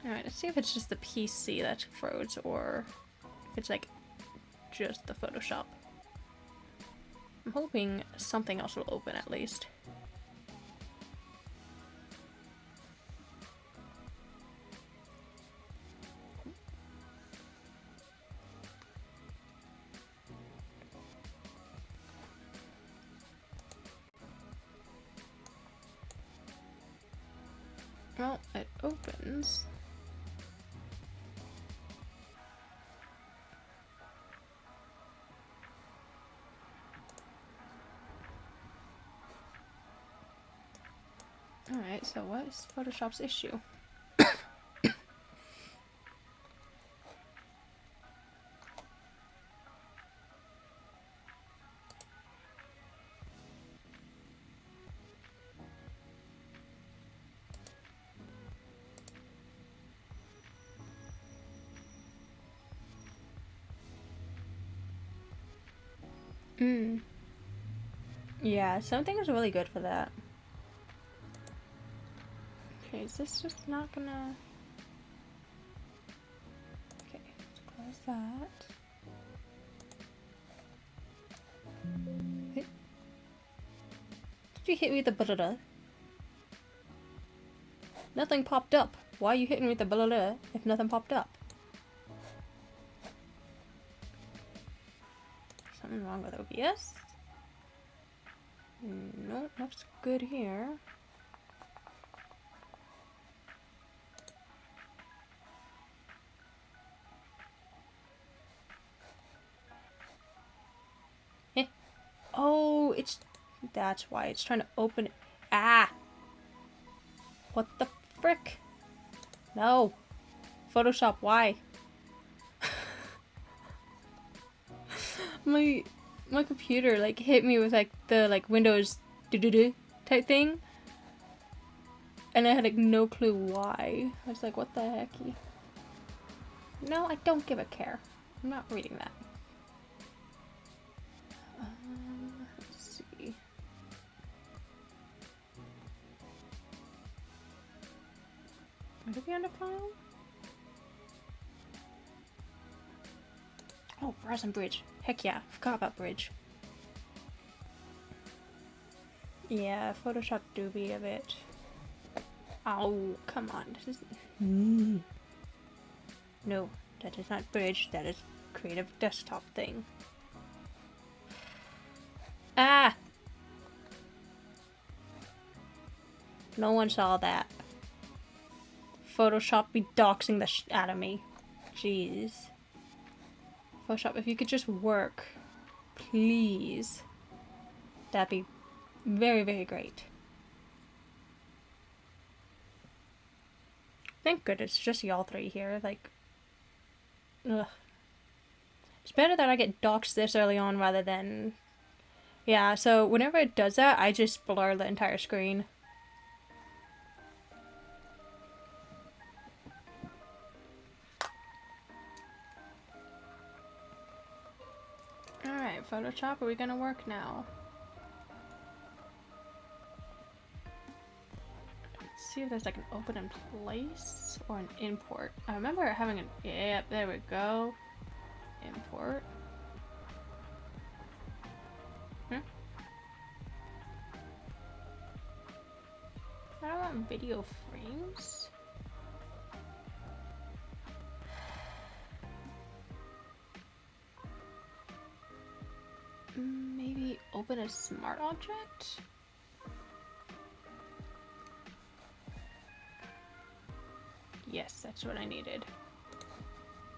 Alright, let's see if it's just the PC that froze or if it's like just the Photoshop. I'm hoping something else will open at least. Well, it opens. Alright, so what is Photoshop's issue? Yeah, something is really good for that. Okay, is this just not gonna... Okay, let's close that. Did you hit me with the blah? Nothing popped up. Why are you hitting me with the blah if nothing popped up? Something wrong with OBS? No, looks good here. Eh. Oh, that's why it's trying to open it. Ah! What the frick? No. Photoshop, why? My computer like hit me with like the like Windows do type thing. And I had like no clue why. I was like, what the hecky? No, I don't give a care. I'm not reading that. Let's see. Would it be on the file? Oh, Browsing Bridge. Heck yeah, forgot about Bridge. Yeah, Photoshop do be a bit. Oh, come on. This is... No, that is not Bridge. That is Creative Desktop thing. Ah! No one saw that. Photoshop be doxing the out of me. Jeez. Photoshop, if you could just work, please. That'd be very, very great. Thank goodness, just y'all three here. Like, ugh. It's better that I get doxed this early on rather than... Yeah, so whenever it does that, I just blur the entire screen. Alright, Photoshop, are we gonna work now? Let's see if there's like an open in place or an import. I remember having an... Yep, there we go. Import. I don't want video frames. Maybe open a smart object? Yes, that's what I needed.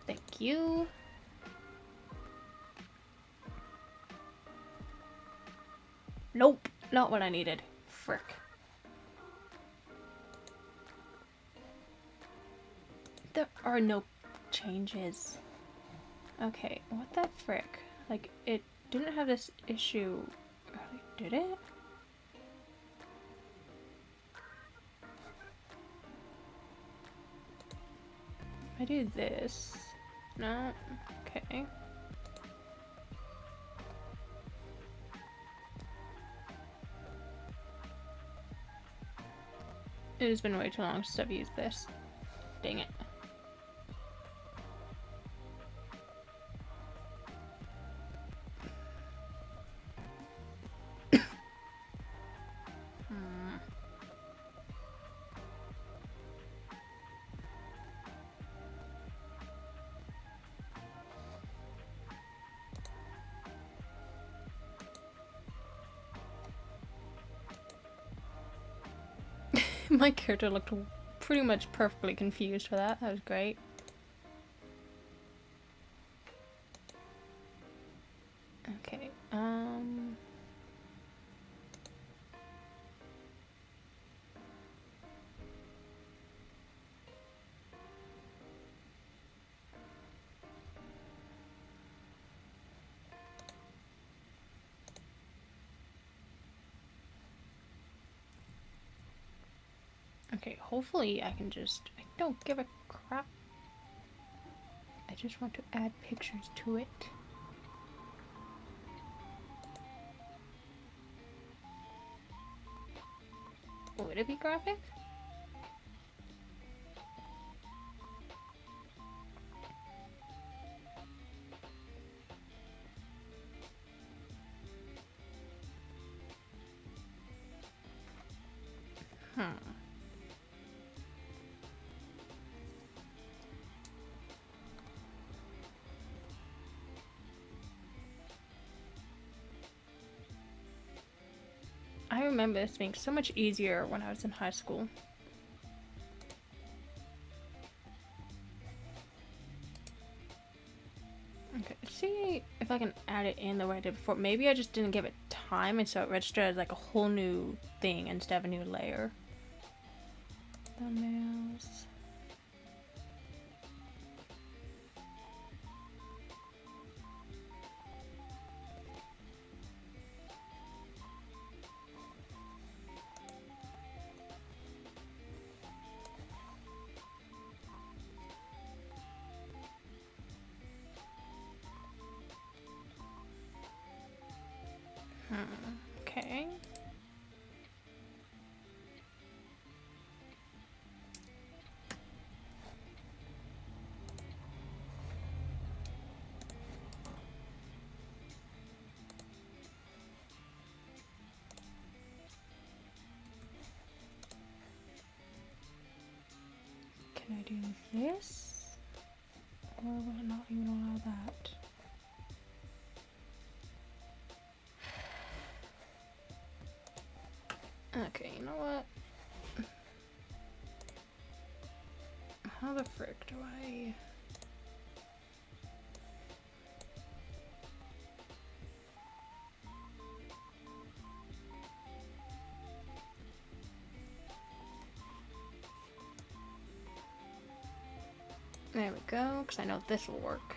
Thank you. Nope, not what I needed. Frick. There are no changes. Okay, what the frick? Like, it didn't have this issue early, did it? I do this. No, okay. It has been way too long since I've used this. Dang it. My character looked pretty much perfectly confused for that. That was great. Okay, okay, hopefully I can just... I don't give a crap. I just want to add pictures to it. Would it be graphic? I remember this being so much easier when I was in high school. Okay, let's see if I can add it in the way I did before. Maybe I just didn't give it time and so it registered as like a whole new thing instead of a new layer. Thumbnails. Okay. Can I do this? Or will it not even allow that? Okay, you know what? How the frick do I... There we go, because I know this will work.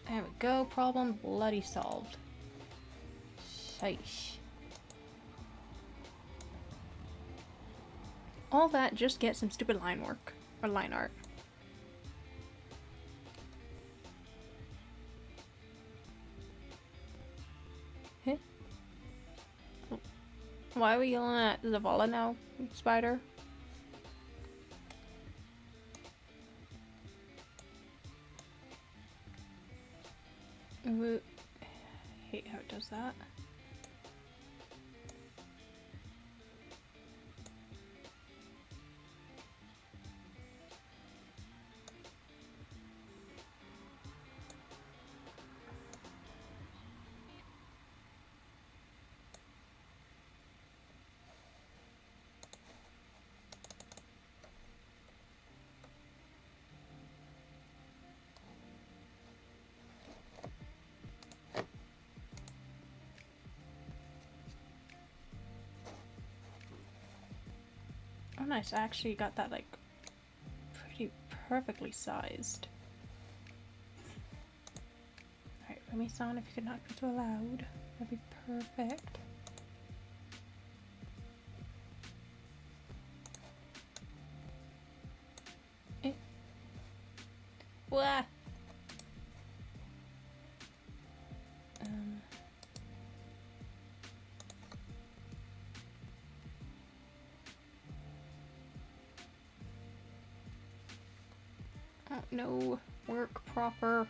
There we go, problem bloody solved. Sheesh. All that just get some stupid line work, or line art. Heh? Why are we yelling at Zavala now, Spider? Ooh, hate how it does that. Oh nice, I actually got that like pretty perfectly sized. Alright, Rumi-san, if you could not be too loud, that'd be perfect. Eh. Wah! Oh no, work proper.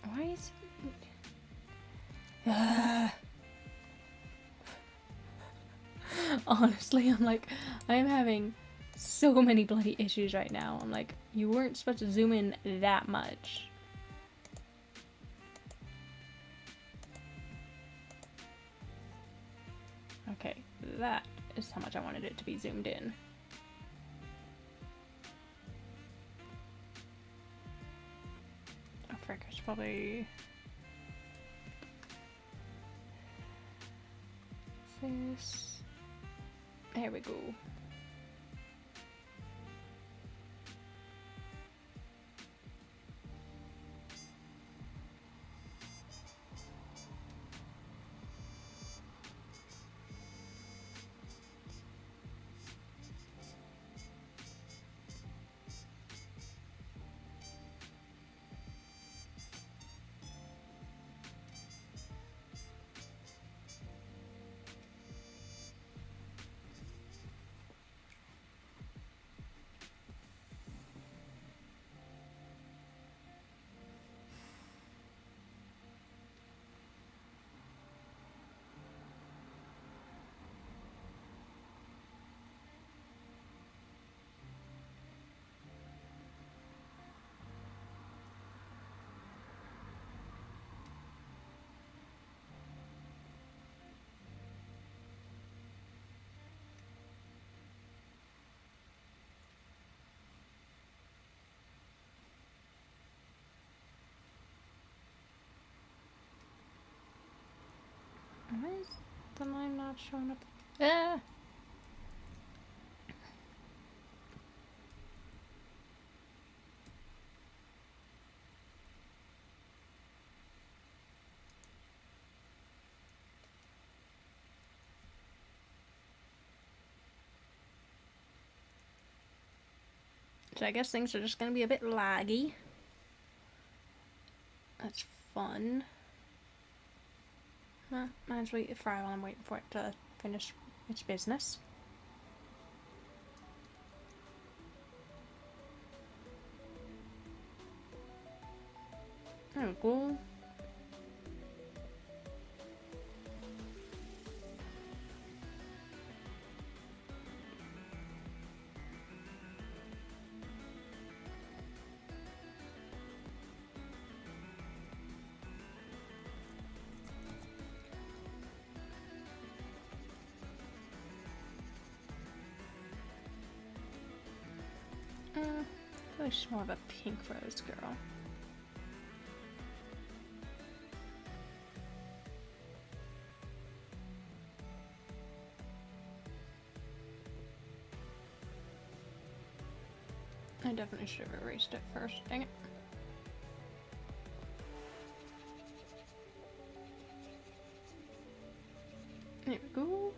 Why is honestly, I'm like, I'm having so many bloody issues right now. I'm like, you weren't supposed to zoom in that much. Okay, that is how much I wanted it to be zoomed in. Oh frick, I should probably... this. There we go. Why is the line not showing up? Ah! So I guess things are just gonna be a bit laggy. That's fun. Well, might as well eat the fry while I'm waiting for it to finish its business. There we go. I feel like she's more of a pink rose girl. I definitely should have erased it first. Dang it. There we go.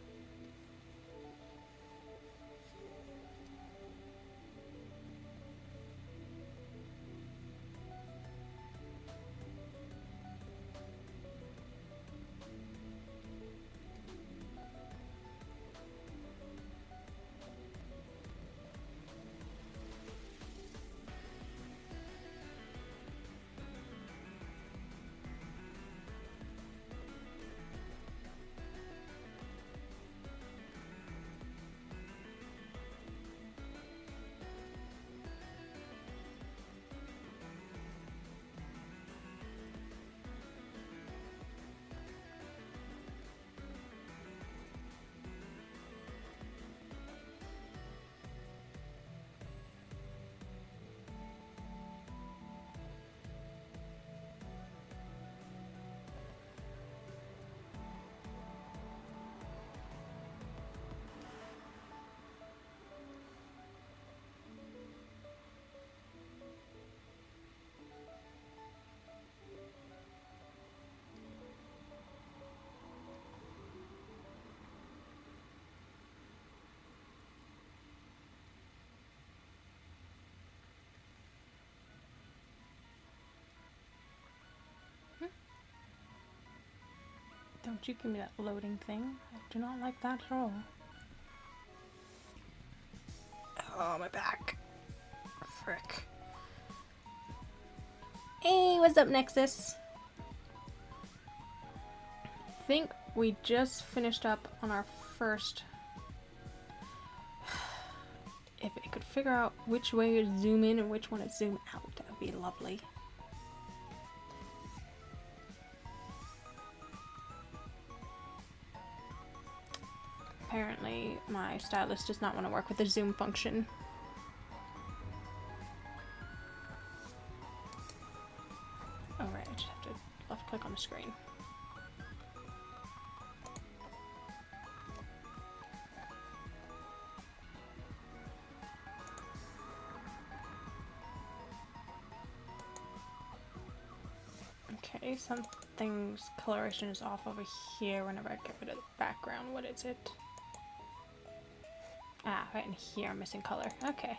Don't you give me that loading thing. I do not like that at all. Oh, my back. Frick. Hey, what's up, Nexus? I think we just finished up on our first... If I could figure out which way to zoom in and which one to zoom out, that would be lovely. Apparently, my stylus does not want to work with the zoom function. Alright, I just have to left click on the screen. Okay, something's coloration is off over here whenever I get rid of the background. What is it? Ah, right in here I'm missing color. Okay.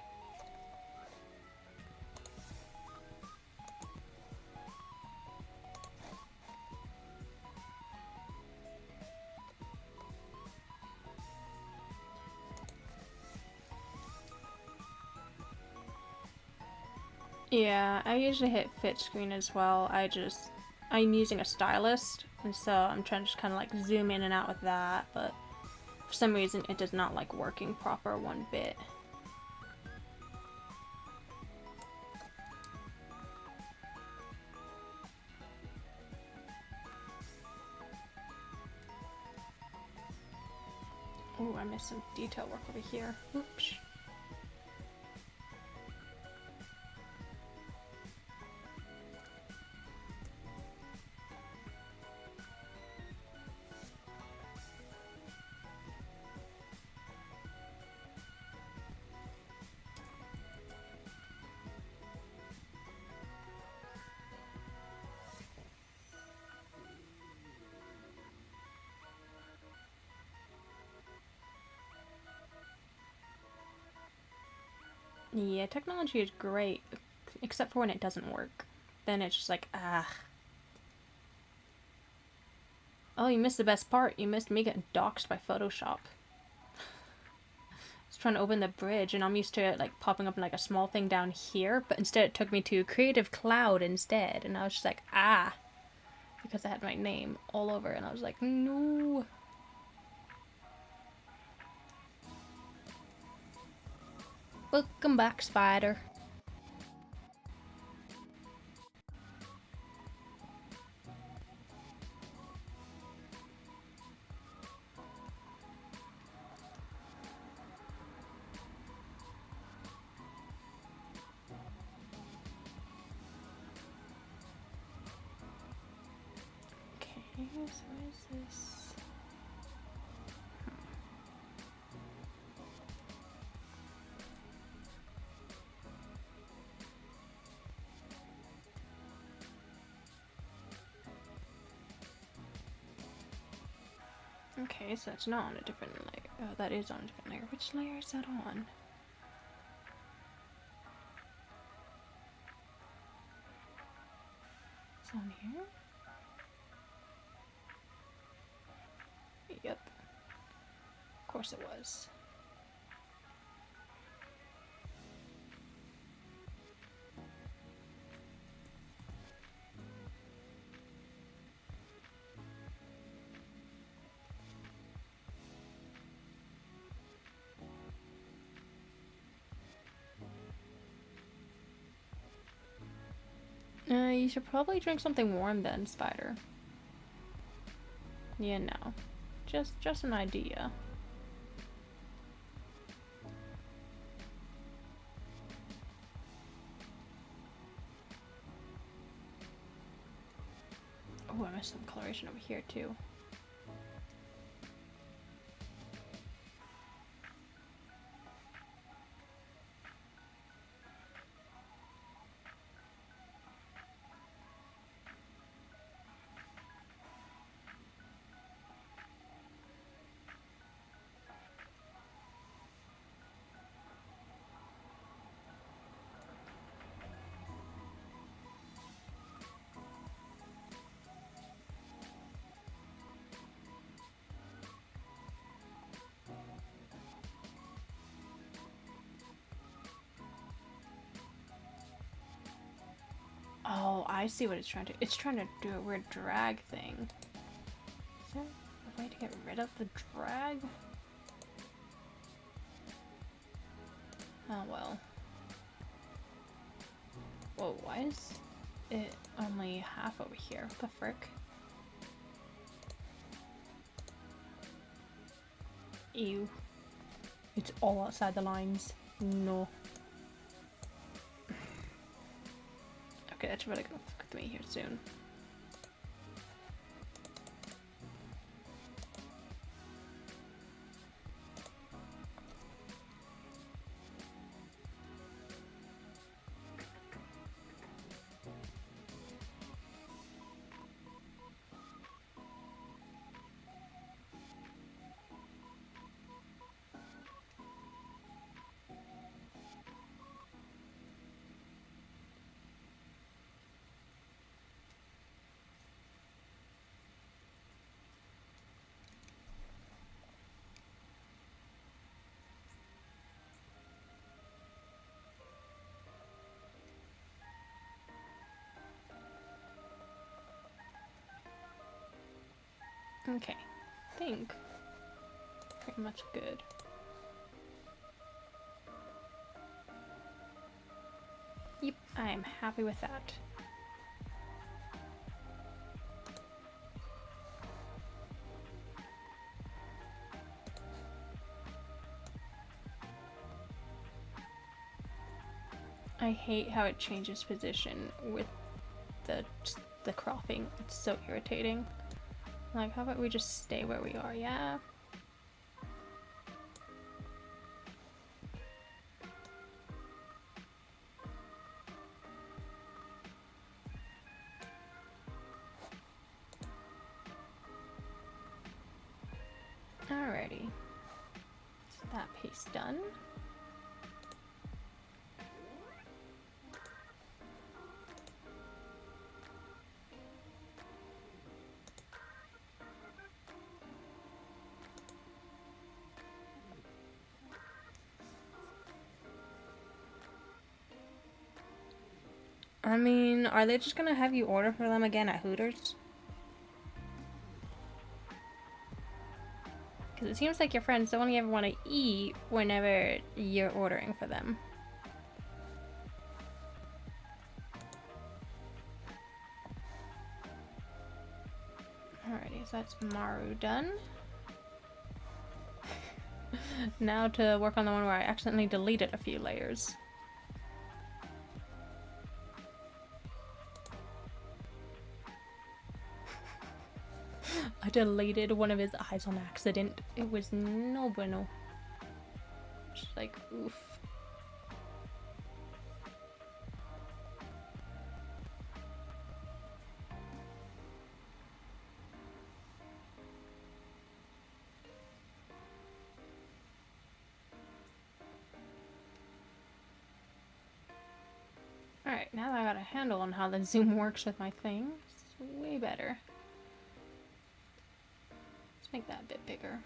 Yeah, I usually hit fit screen as well. I'm using a stylus, and so I'm trying to just kind of like zoom in and out with that, but for some reason it does not like working proper one bit. Oh, I missed some detail work over here. Oops. Yeah, technology is great, except for when it doesn't work. Then it's just like, ah. Oh, you missed the best part. You missed me getting doxxed by Photoshop. I was trying to open the bridge, and I'm used to it like popping up in like a small thing down here, but instead it took me to Creative Cloud instead, and I was just like, ah. Because I had my name all over, and I was like, no. Welcome back, Spider. Where is this? Okay, so that's not on a different layer. Oh, that is on a different layer. Which layer is that on? It's on here? Yep. Of course it was. You should probably drink something warm then, Spider. Yeah, no. Just an idea. Oh, I missed some coloration over here too. Oh, I see what it's trying to do. It's trying to do a weird drag thing. Is there a way to get rid of the drag? Oh, well. Whoa, why is it only half over here? What the frick? Ew. It's all outside the lines. No. Okay, that's really gonna fuck with me here soon. Okay, I think pretty much good. Yep, I am happy with that. I hate how it changes position with the cropping. It's so irritating. Like, how about we just stay where we are, yeah? Alrighty. So that piece done. I mean, are they just gonna have you order for them again at Hooters? Because it seems like your friends only ever want to eat whenever you're ordering for them. Alrighty, so that's Maru done. Now to work on the one where I accidentally deleted a few layers. I deleted one of his eyes on accident. It was no bueno. Just like, oof. Alright, now that I got a handle on how the zoom works with my thing, it's way better. Let's make that a bit bigger.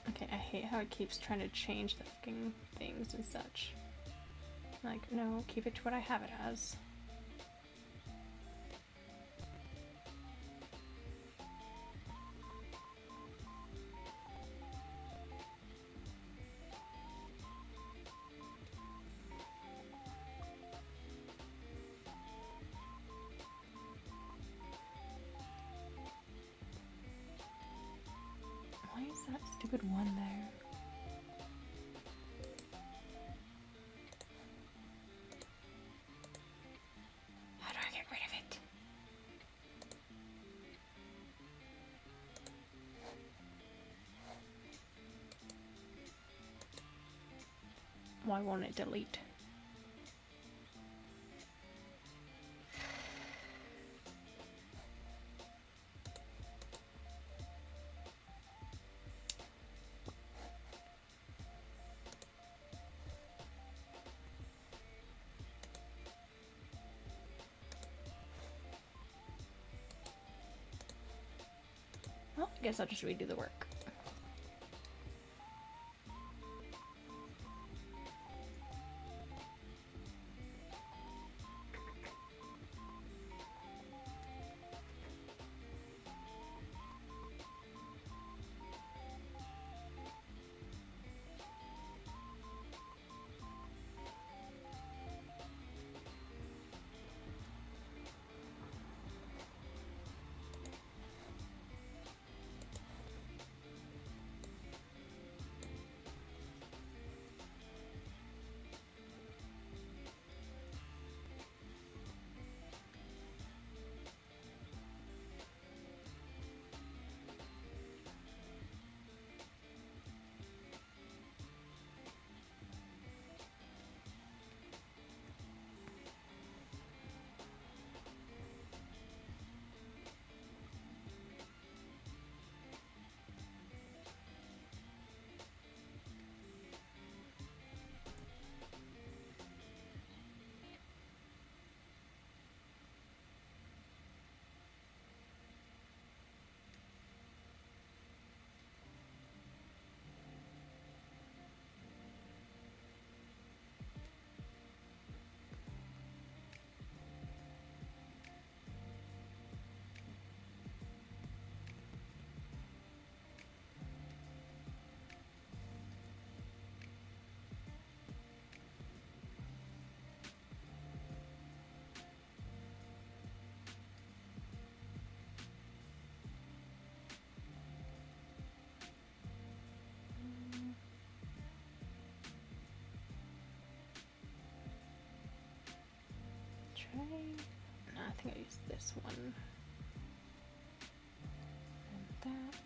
Okay, I hate how it keeps trying to change the fucking things and such. Like, no, keep it to what I have it as. Why is that stupid one there? How do I get rid of it? Why won't it delete? Well, I guess I'll just redo the work. No, I think I used this one. And that.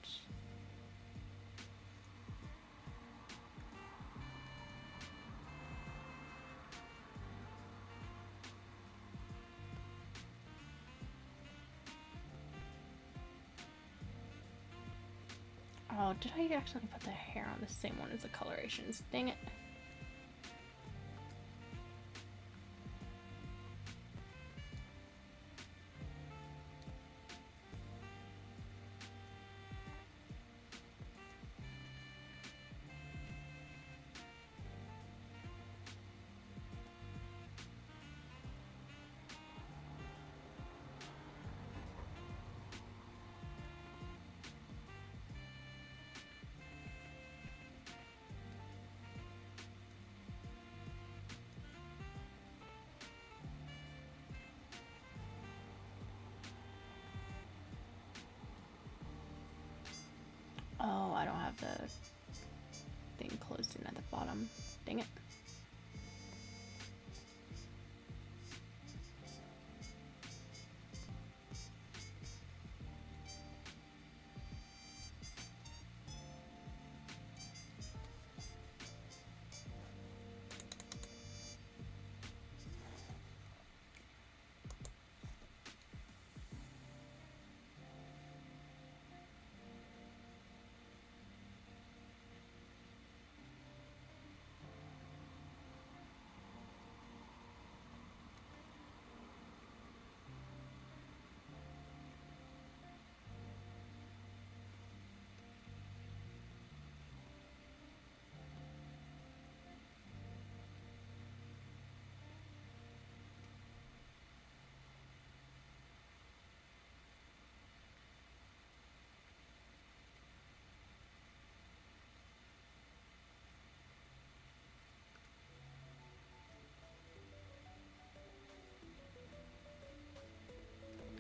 Oh, did I accidentally put the hair on the same one as the colorations? Dang it. Oh, I don't have the thing closed in at the bottom. Dang it.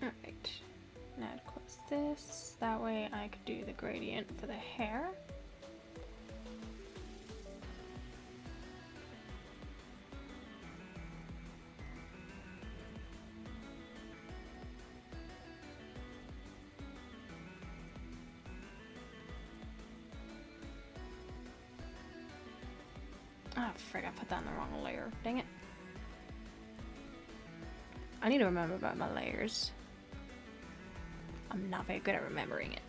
Alright, now to close this. That way I could do the gradient for the hair. Oh, frick, I put that in the wrong layer. Dang it. I need to remember about my layers. I'm not very good at remembering it.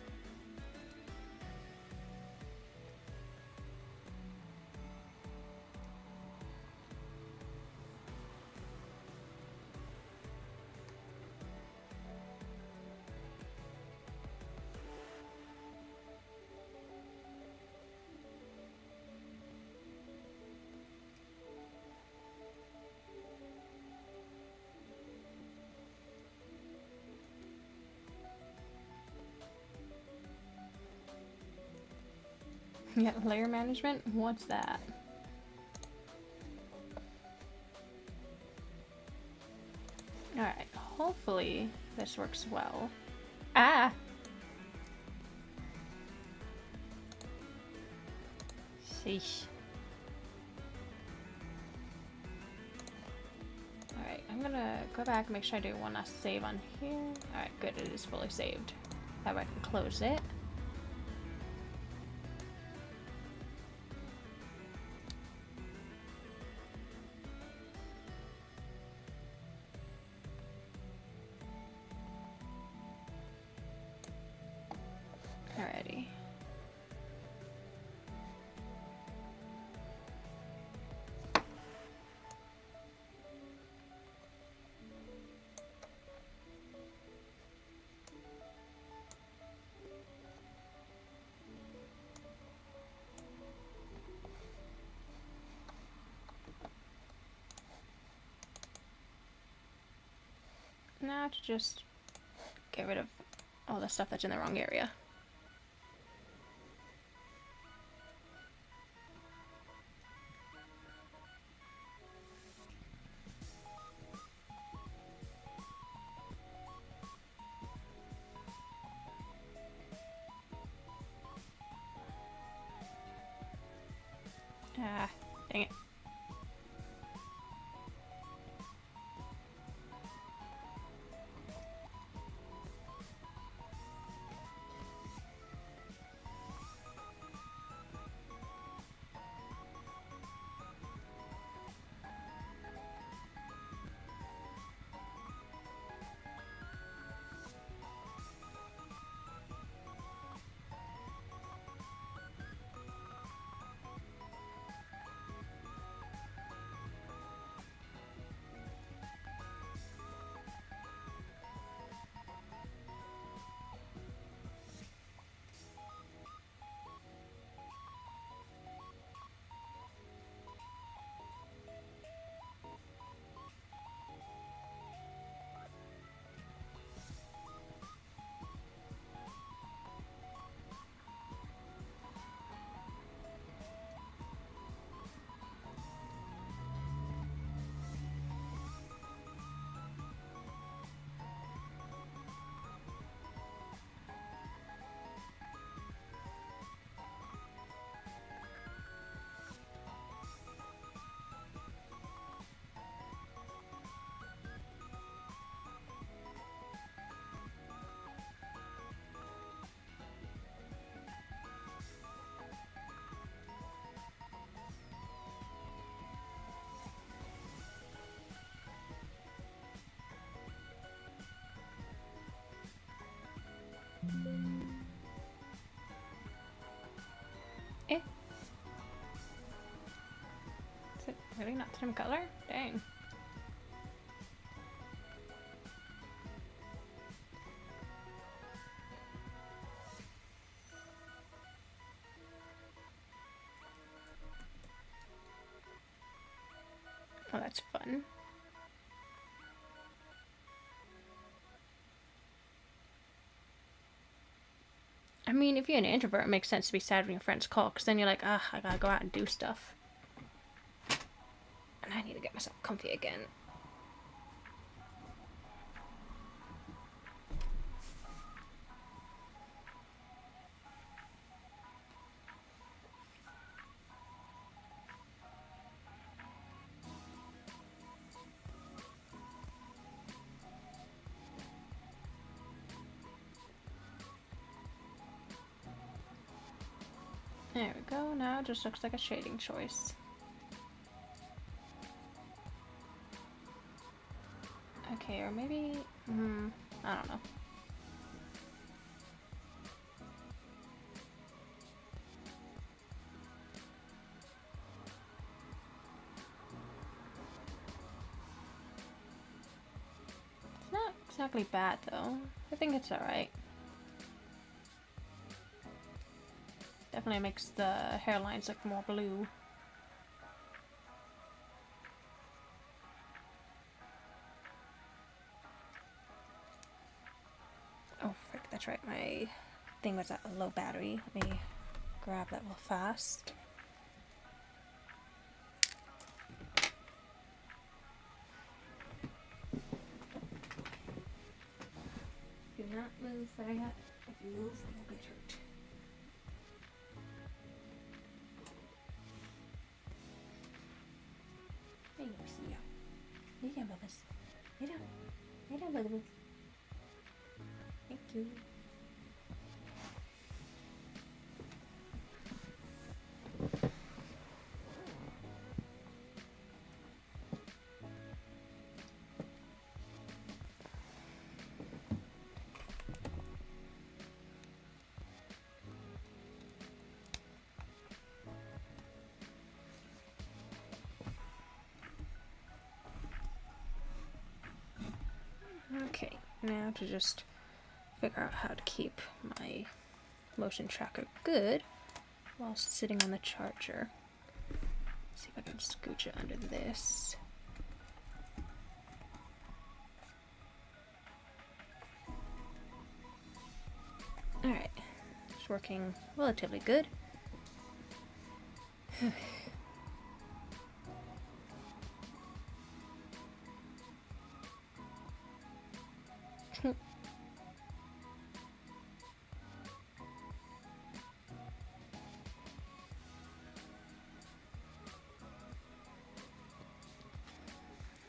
Yeah, layer management? What's that? Alright, hopefully this works well. Ah! Sheesh. Alright, I'm gonna go back and make sure I do one last save on here. Alright, good, it is fully saved. That way I can close it. Alrighty. Now to just get rid of all the stuff that's in the wrong area. Ah, dang it. Really? Not the same color? Dang. Oh, that's fun. I mean, if you're an introvert, it makes sense to be sad when your friends call, because then you're like, ah, I gotta go out and do stuff. And I need to get myself comfy again. There we go. Now it just looks like a shading choice. Okay, or maybe... I don't know. It's not exactly bad, though. I think it's alright. Definitely makes the hairlines look more blue. Oh, frick, that's right. My thing was at a low battery. Let me grab that real fast. Do not move, Freya. If you move, you'll get hurt. There you go, see ya. Lay down, Bubbles. Lay down. Lay down, Bubbles. Thank you. Okay, now to just figure out how to keep my motion tracker good while sitting on the charger. See if I can scooch it under this. Alright, it's working relatively good.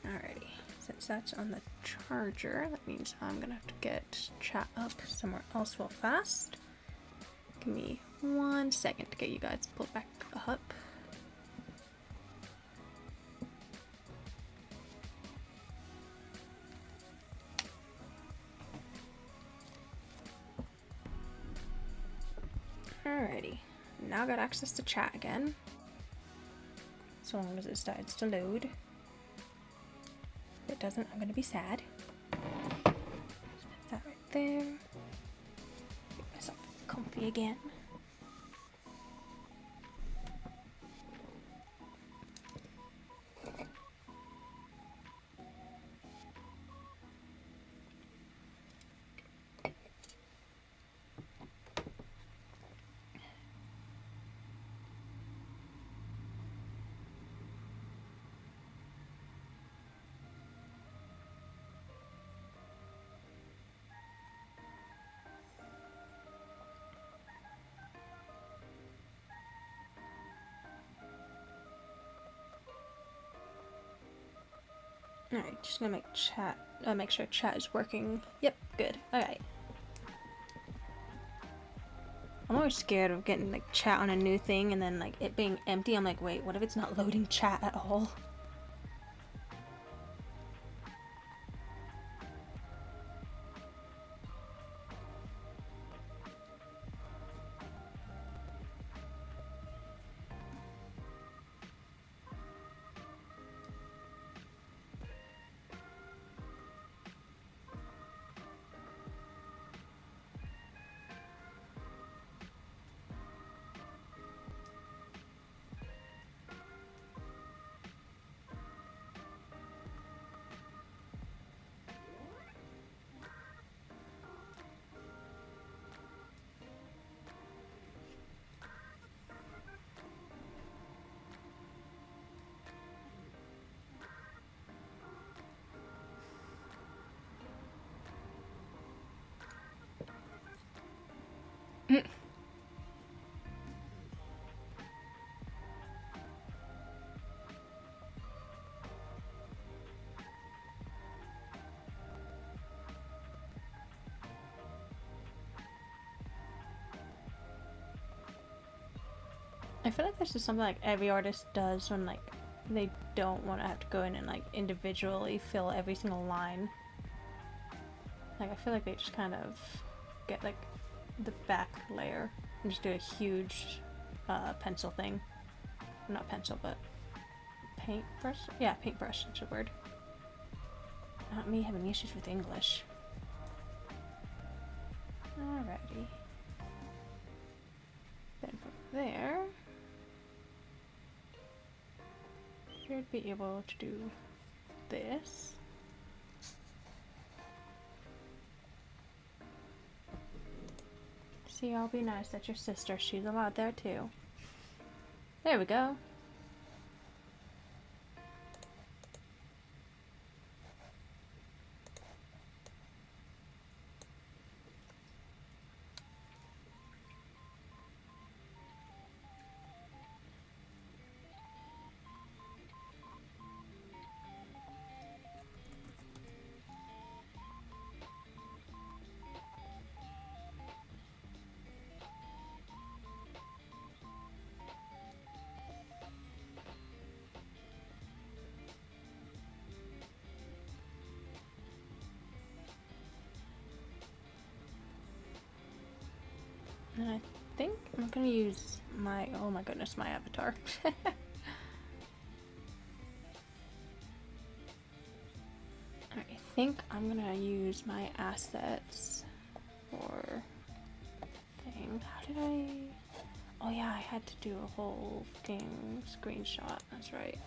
Alrighty, since that's on the charger, that means I'm gonna have to get chat up somewhere else real fast. Give me 1 second to get you guys pulled back up. Alrighty, now I got access to chat again. So long as it decides to load. If it doesn't, I'm gonna be sad. Just put that right there. Get myself comfy again. Alright, just gonna make sure chat is working. Yep, good. Alright. I'm always scared of getting like chat on a new thing and then like it being empty. I'm like, wait, what if it's not loading chat at all? I feel like this is something like every artist does when like they don't want to have to go in and like individually fill every single line. Like I feel like they just kind of get like the back layer and just do a huge pencil thing. Not pencil, but paintbrush? Yeah, paintbrush is the word. Not me having issues with English. Alrighty. Then from there, should be able to do this. See, I'll be nice. That's your sister. She's allowed there too. There we go. And I think I'm gonna use my, oh my goodness, my avatar. I think I'm gonna use my assets for thing. How did I? Oh yeah, I had to do a whole fucking screenshot. That's right.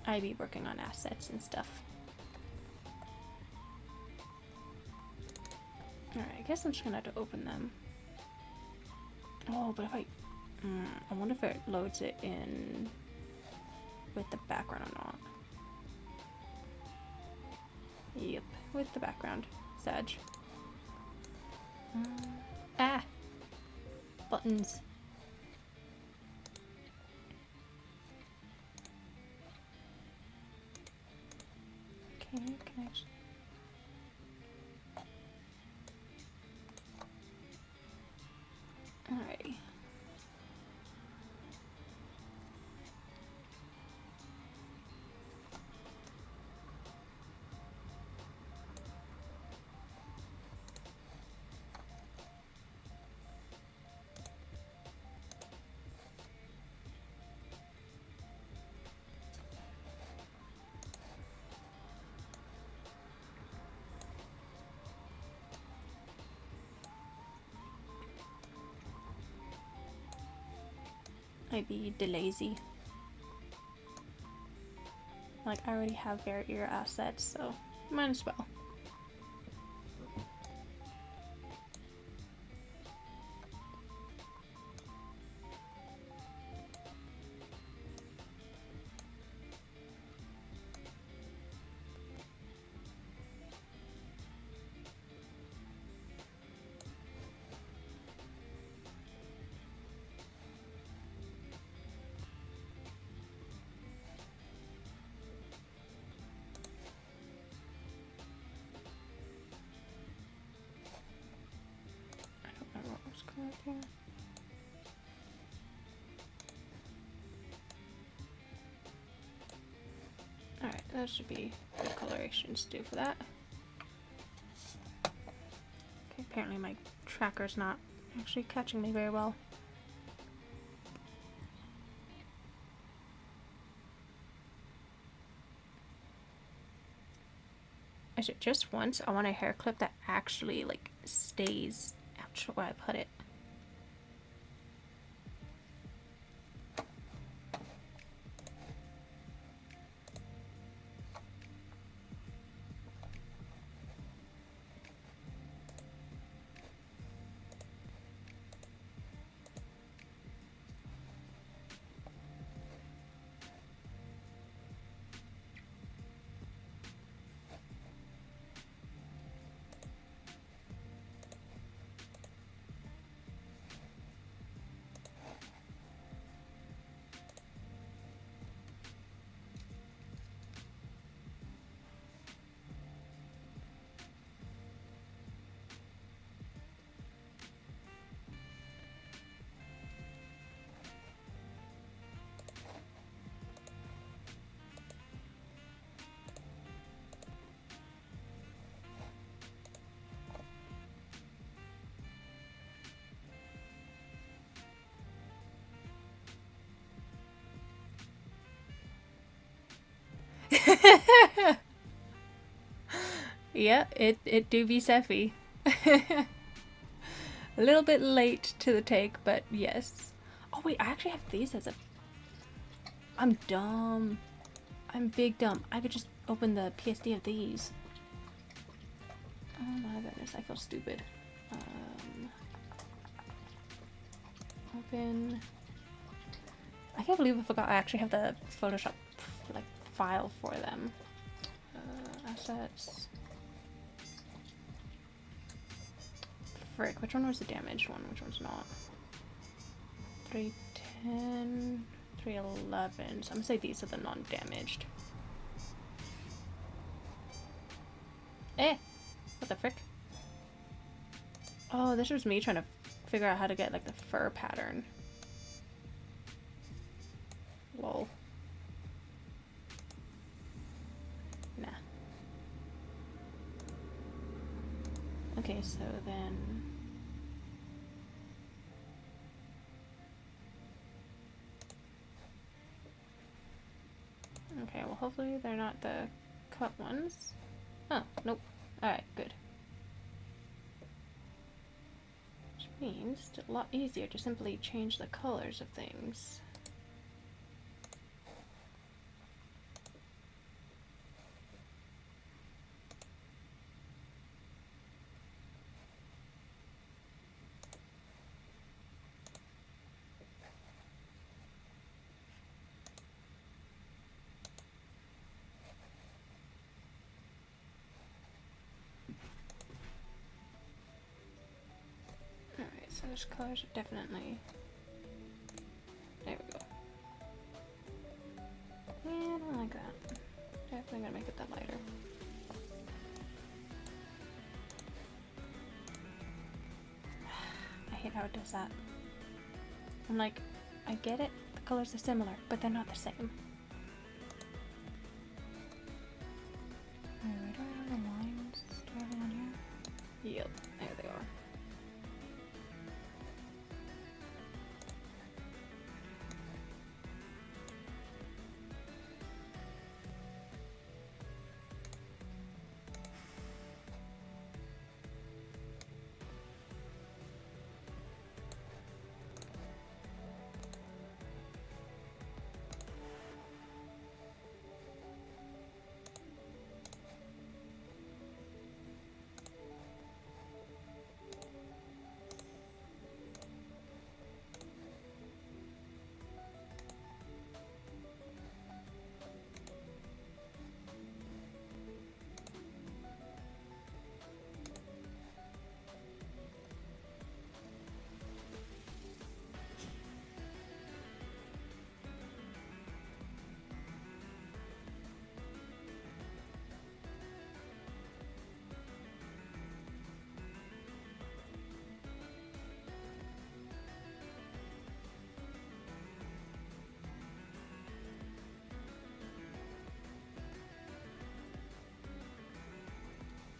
I'd be working on assets and stuff. Alright, I guess I'm just gonna have to open them. Oh, but if I wonder if it loads it in with the background or not. Yep, with the background. Sag. Buttons. Okay, can I just... Alrighty. I be lazy. Like, I already have bare ear assets, so might as well. Okay. Alright, that should be good colorations to do for that. Okay, apparently my tracker's not actually catching me very well. Actually, just once, I want a hair clip that actually, like, stays actually where I put it. Yeah, it do be Sephi. A little bit late to the take, but yes. Oh wait, I actually have these as a... I'm dumb. I'm big dumb. I could just open the PSD of these. Oh my goodness, I feel stupid. Open. I can't believe I forgot I actually have the Photoshop like file for them. Assets. Frick, which one was the damaged one? Which one's not? 310, 311. So I'm gonna say these are the non-damaged. Eh! What the frick? Oh, this was me trying to figure out how to get like the fur pattern. Lol. Nah. Okay, so then... Okay, well hopefully they're not the cut ones. Oh, nope. Alright, good. Which means it's a lot easier to simply change the colors of things. Alright, so those colors are definitely... There we go. Yeah, I don't like that. Definitely gonna make it that lighter. I hate how it does that. I'm like, I get it, the colors are similar, but they're not the same. Where do I have the lines? Do I have them on here? Yep, there they are.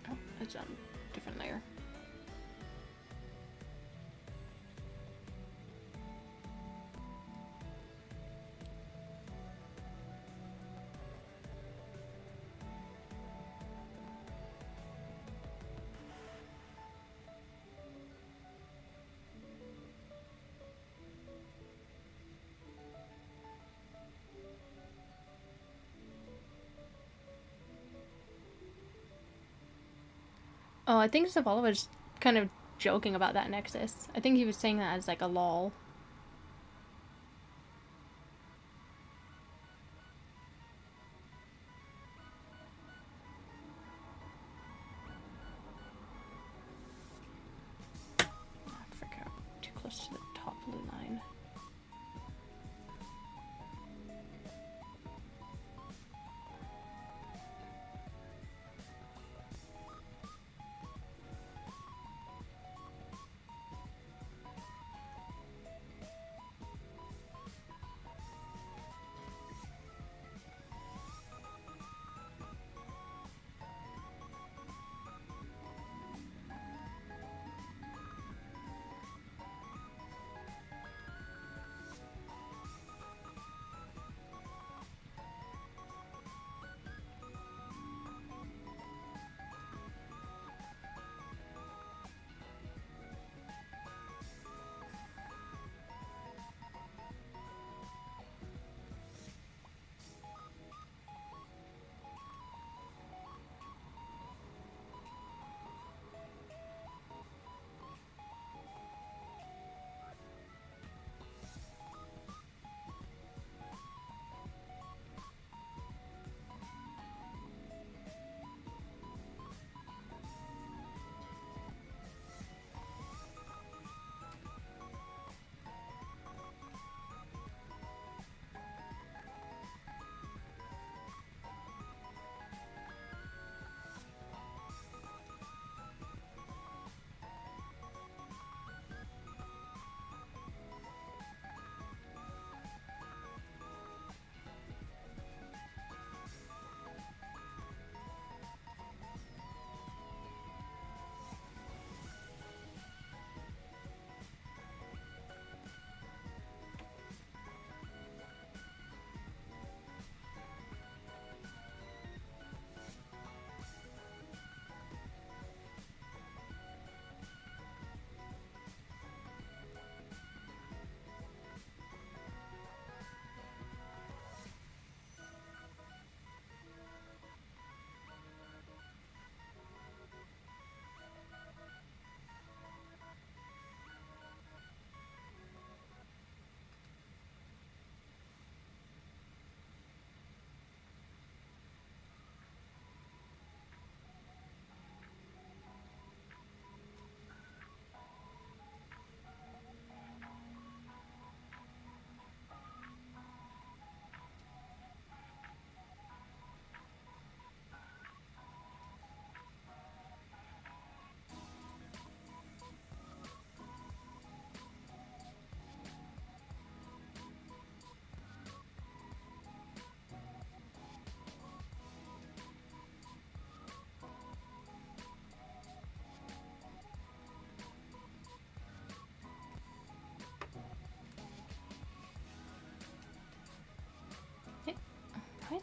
Oh, it's different layer. Oh, I think Zavala was kind of joking about that Nexus. I think he was saying that as like a lol. I forgot. Too close to the top blue line.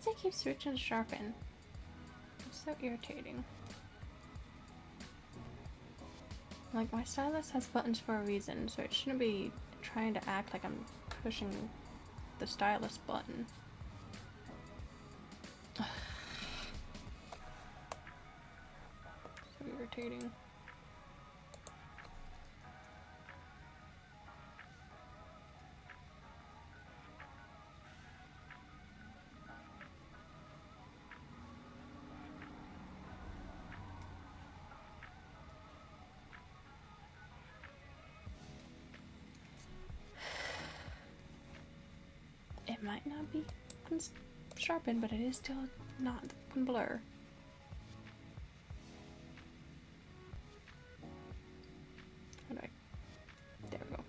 does it keep switching to sharpen? It's so irritating. Like, my stylus has buttons for a reason, so it shouldn't be trying to act like I'm pushing the stylus button. So irritating. It might not be sharpened, but it is still not blur. How do I? There we go.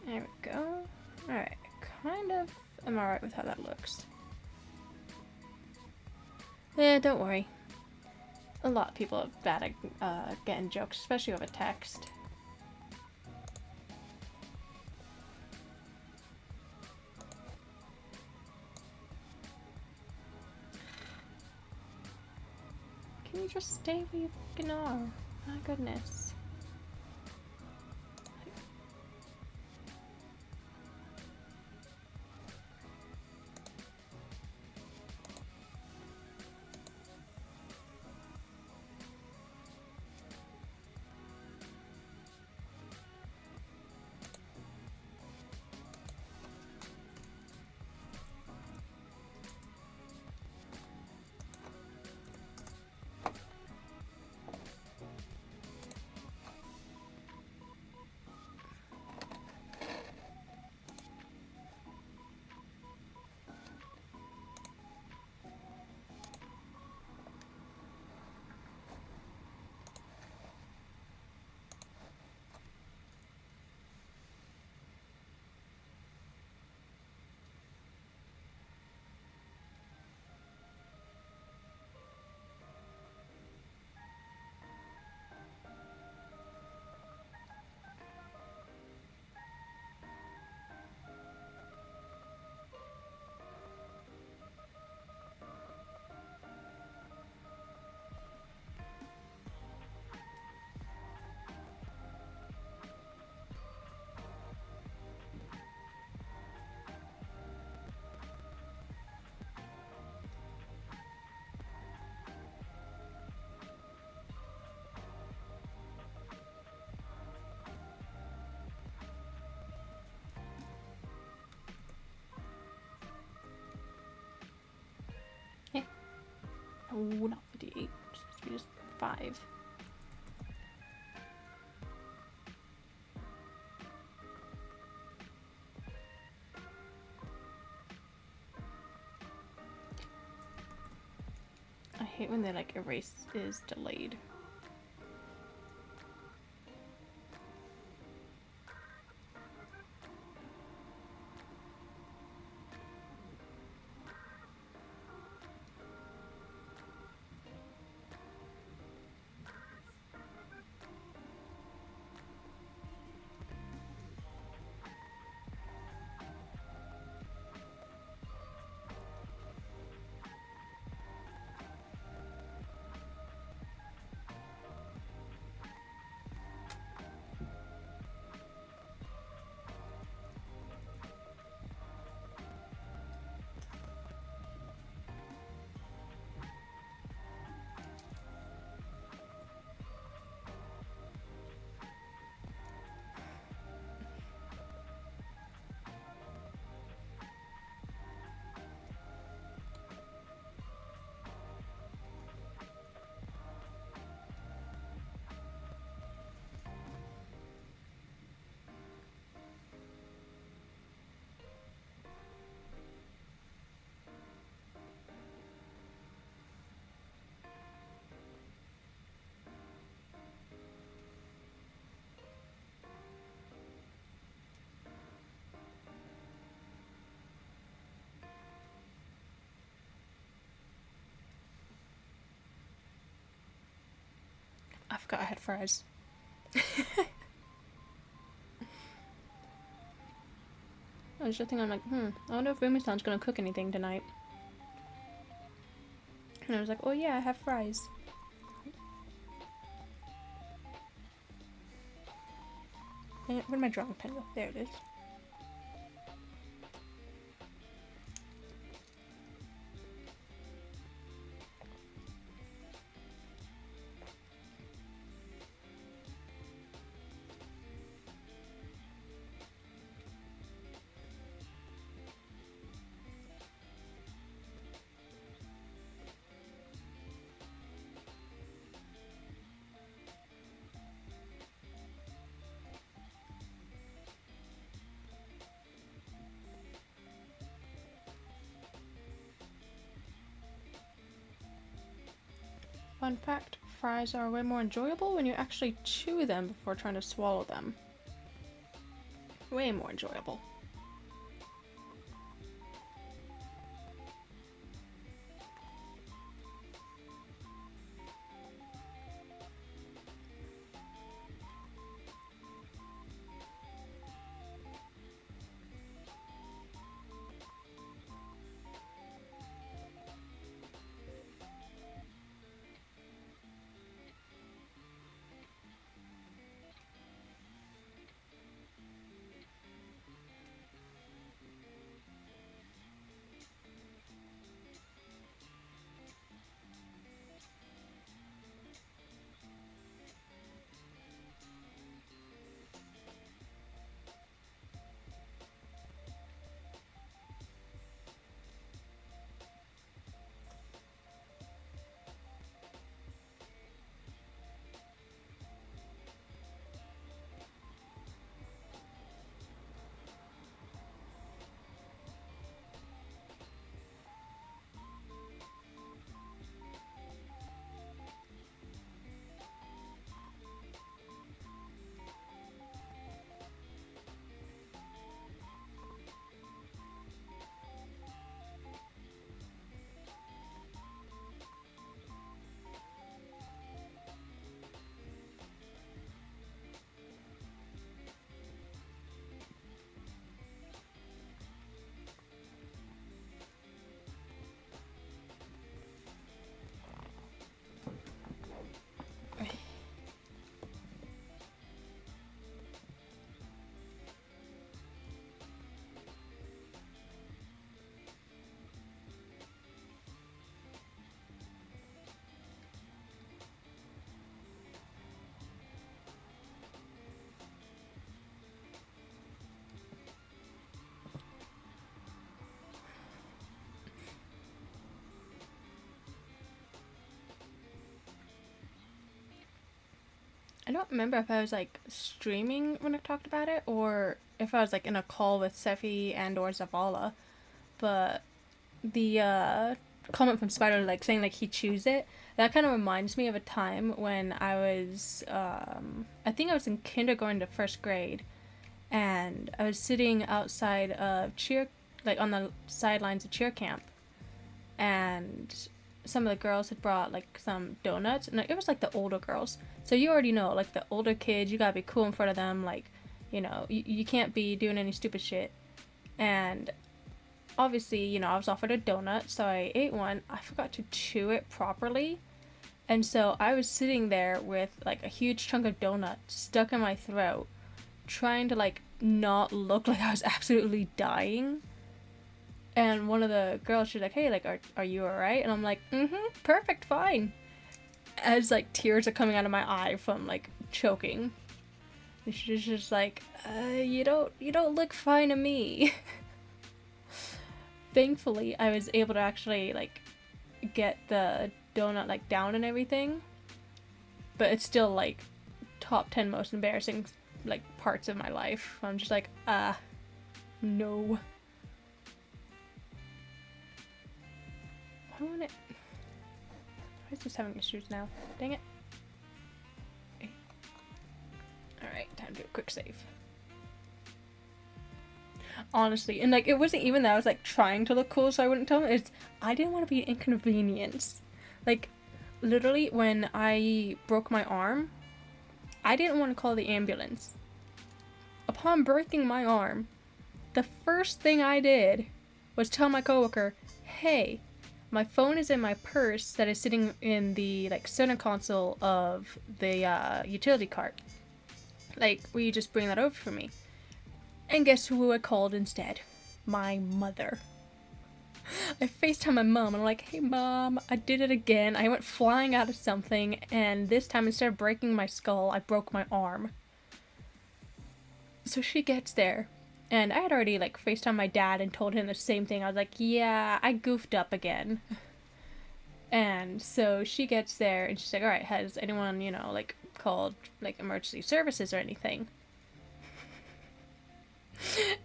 There we go. Alright, kind of am alright with how that looks. Yeah, don't worry. A lot of people are bad at getting jokes, especially over text. Can you just stay where you fucking are? My goodness. Oh, not 58. It's supposed to be just 5. I hate when the erase is delayed. forgot I had fries. I was just thinking, I'm like, I wonder if Rumi-san's gonna cook anything tonight. And I was like, oh yeah, I have fries. Where'd my drawing pen go? There it is. Fun fact, fries are way more enjoyable when you actually chew them before trying to swallow them. Way more enjoyable. I don't remember if I was like streaming when I talked about it or if I was like in a call with Sefi and or Zavala, but the comment from Spider like saying like he chews it, that kind of reminds me of a time when I was I think I was in kindergarten to first grade, and I was sitting outside of cheer, like on the sidelines of cheer camp, and some of the girls had brought like some donuts, and it was like the older girls, so you already know like the older kids, you gotta be cool in front of them, like, you know, you can't be doing any stupid shit. And obviously, you know, I was offered a donut, so I ate one. I forgot to chew it properly, and so I was sitting there with like a huge chunk of donut stuck in my throat, trying to like not look like I was absolutely dying. And one of the girls, she's like, hey, like, are you alright? And I'm like, perfect, fine. As like tears are coming out of my eye from like choking. And she's just like, you don't look fine to me. Thankfully, I was able to actually like get the donut like down and everything. But it's still like top 10 most embarrassing like parts of my life. I'm just like, no. I want it. Why is this having issues now? Dang it. Okay. Alright, time to do a quick save. Honestly, and like it wasn't even that I was like trying to look cool so I wouldn't tell them. It's I didn't want to be an inconvenience. Like literally when I broke my arm, I didn't want to call the ambulance. Upon breaking my arm, the first thing I did was tell my coworker, hey, my phone is in my purse that is sitting in the like center console of the utility cart. Like, will you just bring that over for me? And guess who I called instead? My mother. I FaceTime my mom and I'm like, hey mom, I did it again. I went flying out of something, and this time instead of breaking my skull, I broke my arm. So she gets there, and I had already like FaceTimed my dad and told him the same thing. I was like, yeah, I goofed up again. And so she gets there and she's like, alright, has anyone, you know, like called like emergency services or anything?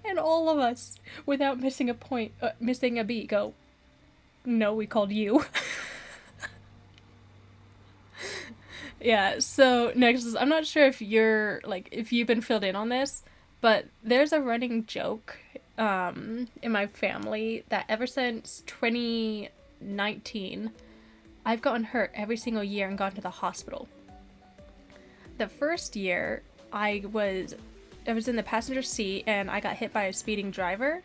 And all of us, without missing a beat, go, no, we called you. Yeah, so next is, I'm not sure if if you've been filled in on this, but there's a running joke in my family that ever since 2019, I've gotten hurt every single year and gone to the hospital. The first year, I was in the passenger seat and I got hit by a speeding driver,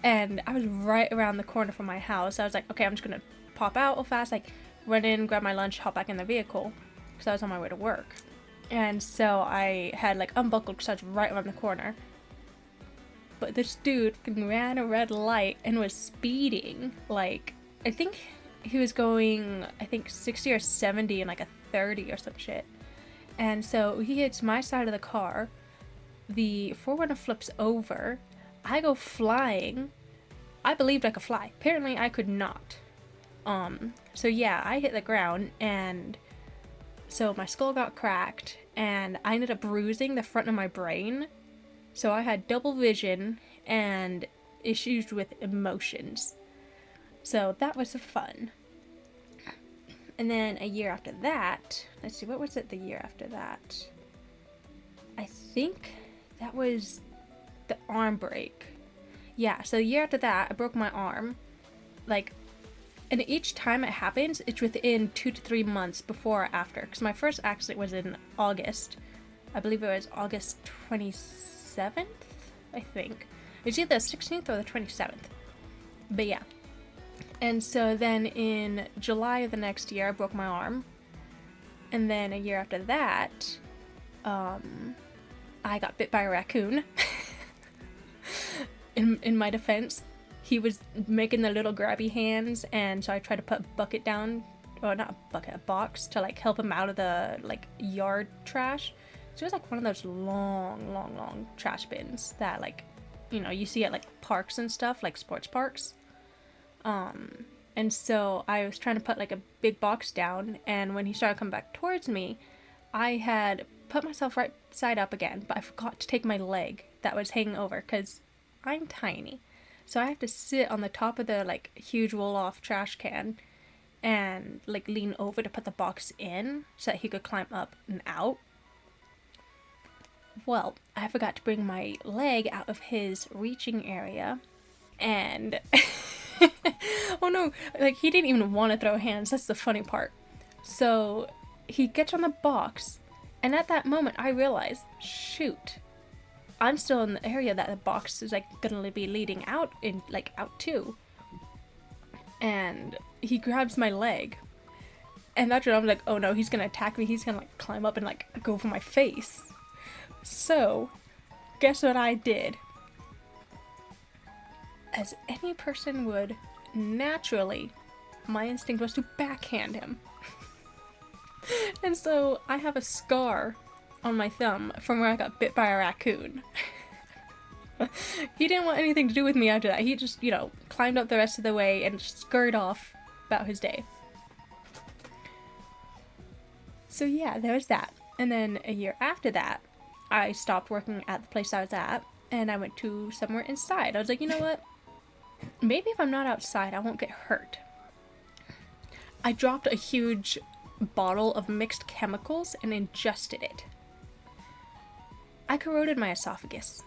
and I was right around the corner from my house. I was like, okay, I'm just gonna pop out real fast, like run in, grab my lunch, hop back in the vehicle, because I was on my way to work. And so I had like unbuckled because I was right around the corner. But this dude ran a red light and was speeding. Like, I think he was going, 60 or 70 in like a 30 or some shit. And so he hits my side of the car. The forerunner flips over. I go flying. I believed I could fly. Apparently I could not. So yeah, I hit the ground, and so my skull got cracked, and I ended up bruising the front of my brain. So I had double vision and issues with emotions. So that was fun. And then a year after that, let's see, what was it the year after that? I think that was the arm break. Yeah, so the year after that, I broke my arm. Like, and each time it happens, it's within 2 to 3 months before or after. Because my first accident was in August. I believe it was August 27th, I think. It's either the 16th or the 27th. But yeah. And so then in July of the next year, I broke my arm. And then a year after that, I got bit by a raccoon. In my defense, he was making the little grabby hands, and so I tried to put a bucket down, or not a bucket, a box, to like help him out of the like yard trash. So it was like one of those long trash bins that, like, you know, you see at like parks and stuff, like sports parks. And so I was trying to put like a big box down, and when he started coming back towards me, I had put myself right side up again, but I forgot to take my leg that was hanging over, because I'm tiny. So I have to sit on the top of the like huge roll-off trash can and like lean over to put the box in so that he could climb up and out. Well, I forgot to bring my leg out of his reaching area, and oh no, like he didn't even want to throw hands. That's the funny part. So he gets on the box, and at that moment I realize, shoot, I'm still in the area that the box is like gonna be leading out in, like, out to. And he grabs my leg, and that's when I'm like, oh no, he's gonna attack me. He's gonna like climb up and like go for my face. So guess what I did? As any person would, naturally, my instinct was to backhand him. And so I have a scar on my thumb from where I got bit by a raccoon. He didn't want anything to do with me after that. He just, you know, climbed up the rest of the way and scurried off about his day. So yeah, there was that. And then a year after that, I stopped working at the place I was at, and I went to somewhere inside. I was like, you know what? Maybe if I'm not outside, I won't get hurt. I dropped a huge bottle of mixed chemicals and ingested it. I corroded my esophagus.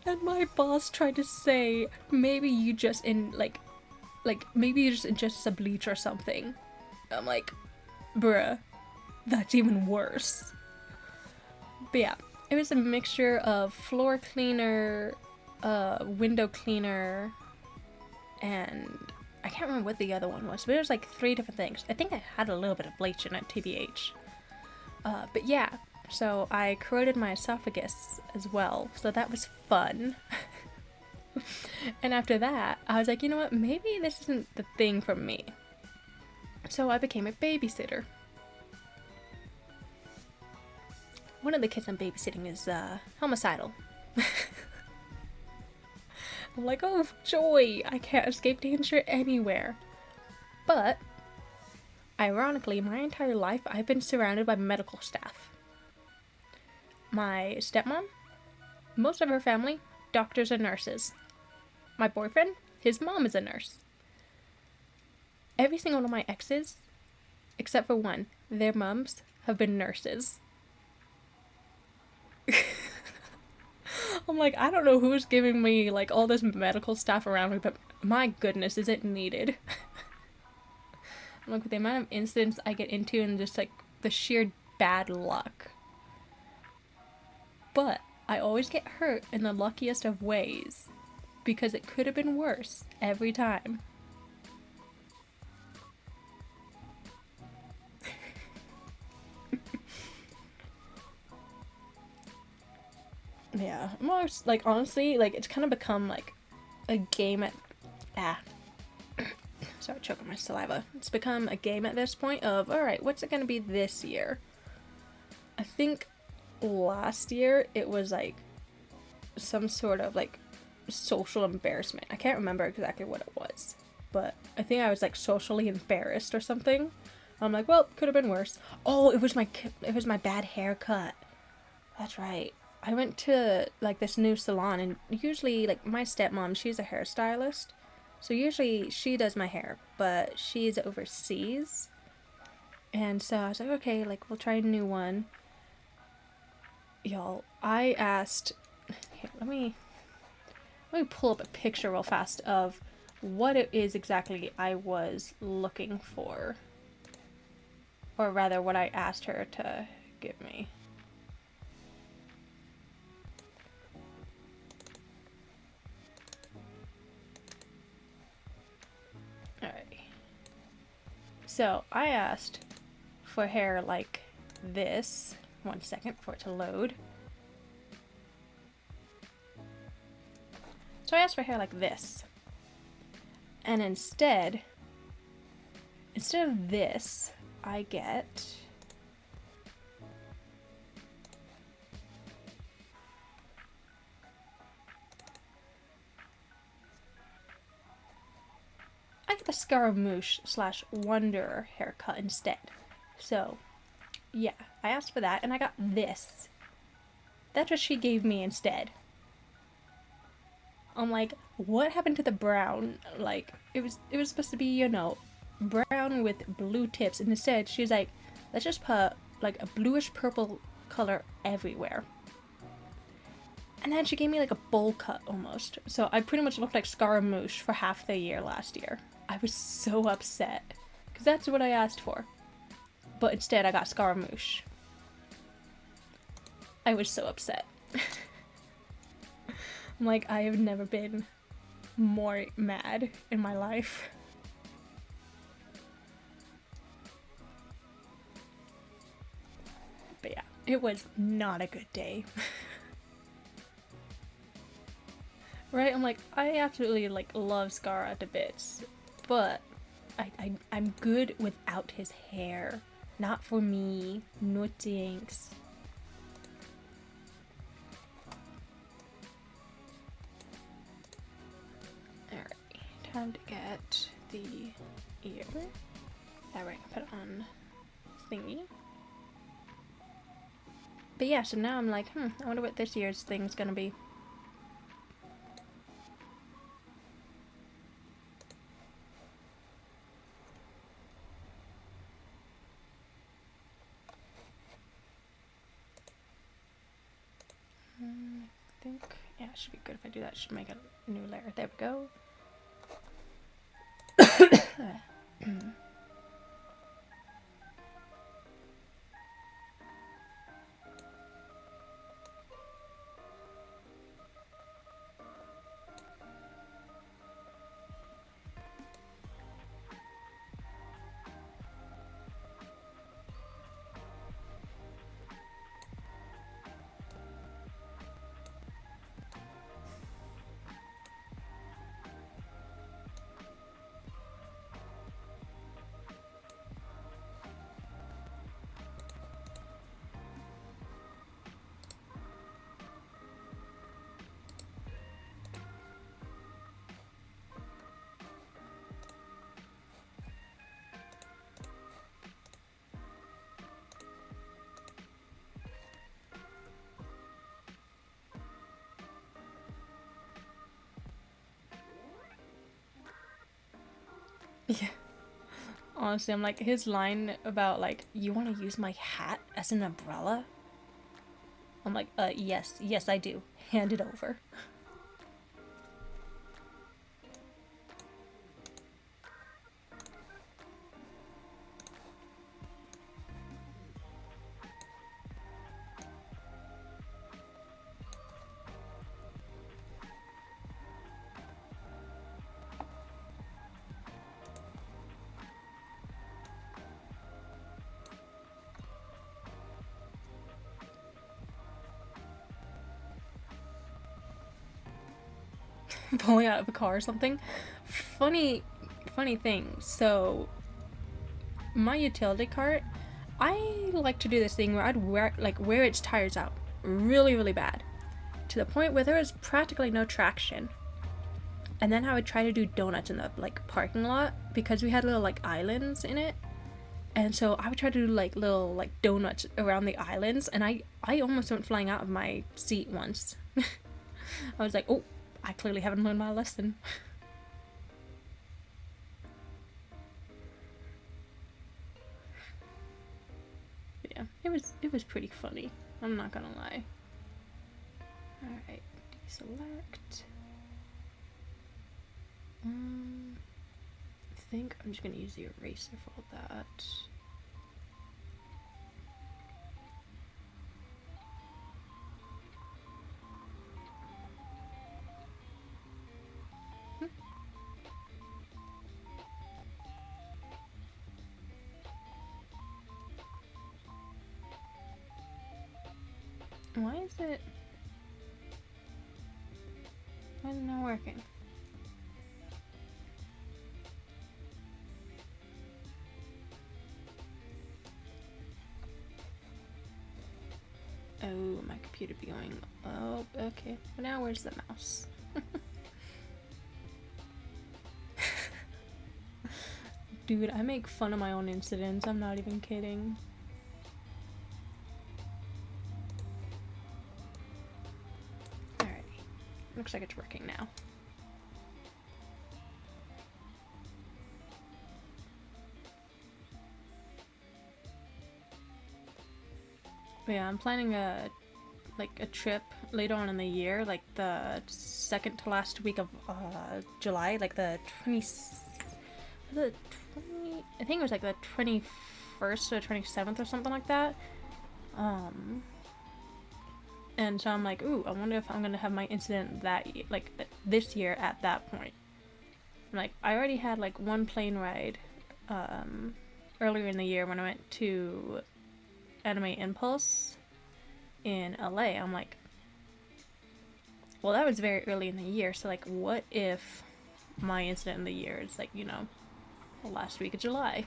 And my boss tried to say, maybe you just maybe you just ingested some bleach or something. I'm like, Bruh, that's even worse. But yeah, it was a mixture of floor cleaner, window cleaner, and I can't remember what the other one was, but it was like 3 different things. I think I had a little bit of bleach in it, TBH. But yeah, so I corroded my esophagus as well, so that was fun. And after that, I was like, you know what, maybe this isn't the thing for me. So I became a babysitter. One of the kids I'm babysitting is homicidal. I'm like, oh joy, I can't escape danger anywhere. But, ironically, my entire life I've been surrounded by medical staff. My stepmom, most of her family, doctors and nurses. My boyfriend, his mom is a nurse. Every single one of my exes, except for one, their mums have been nurses. I'm like, I don't know who's giving me like all this medical stuff around me, but my goodness, is it needed? I'm like, with the amount of incidents I get into and just like the sheer bad luck. But I always get hurt in the luckiest of ways because it could have been worse every time. Yeah, most like honestly, like it's kind of become like a game at sorry, choking my saliva. It's become a game at this point of, all right, what's it gonna be this year? I think last year it was like some sort of like social embarrassment. I can't remember exactly what it was, but I think I was like socially embarrassed or something. I'm like, well, could have been worse. Oh, it was my bad haircut. That's right. I went to like this new salon, and usually like my stepmom, she's a hairstylist, so usually she does my hair, but she's overseas, and so I was like, okay, like we'll try a new one. Y'all, I asked, here, let me pull up a picture real fast of what it is exactly I was looking for, or rather what I asked her to give me. So I asked for hair like this. 1 second for it to load. So I asked for hair like this. And instead of this, I get the Scaramouche / Wonder haircut instead. So, yeah, I asked for that and I got this. That's what she gave me instead. I'm like, what happened to the brown? Like, it was supposed to be, you know, brown with blue tips, and instead she's like, let's just put like a bluish purple color everywhere. And then she gave me like a bowl cut almost. So I pretty much looked like Scaramouche for half the year last year. I was so upset because that's what I asked for. But instead I got Scaramouche. I was so upset. I'm like, I have never been more mad in my life. But yeah, it was not a good day. Right? I'm like, I absolutely like love Scara to bits, but I'm good without his hair. Not for me. No thanks. Alright, time to get the ear. That way I can put it on thingy. But yeah, so now I'm like, I wonder what this year's thing's gonna be. I think, yeah, it should be good if I do that. Should make a new layer. There we go. Yeah. Honestly, I'm like, his line about, like, you want to use my hat as an umbrella? I'm like, yes, yes, I do. Hand it over. Pulling out of a car or something. Funny, funny thing. So, my utility cart, I like to do this thing where I'd wear its tires out really, really bad, to the point where there was practically no traction. And then I would try to do donuts in the like parking lot because we had little like islands in it. And so I would try to do like little like donuts around the islands, and I almost went flying out of my seat once. I was like, oh, I clearly haven't learned my lesson. Yeah, it was pretty funny. I'm not gonna lie. All right, deselect. I think I'm just gonna use the eraser for all that. Why is it not working? Oh, my computer be going, oh, okay. But now where's the mouse? Dude, I make fun of my own incidents. I'm not even kidding. Alright. Looks like it's working now. But yeah, I'm planning a trip later on in the year, like the second to last week of July, like the 20 I think it was like the 21st or 27th or something like that. And so I'm like, ooh, I wonder if I'm gonna have my incident this year at that point. Like, I already had like one plane ride earlier in the year when I went to Anime Impulse in LA. I'm like, well, that was very early in the year, so like, what if my incident in the year is like, the last week of July?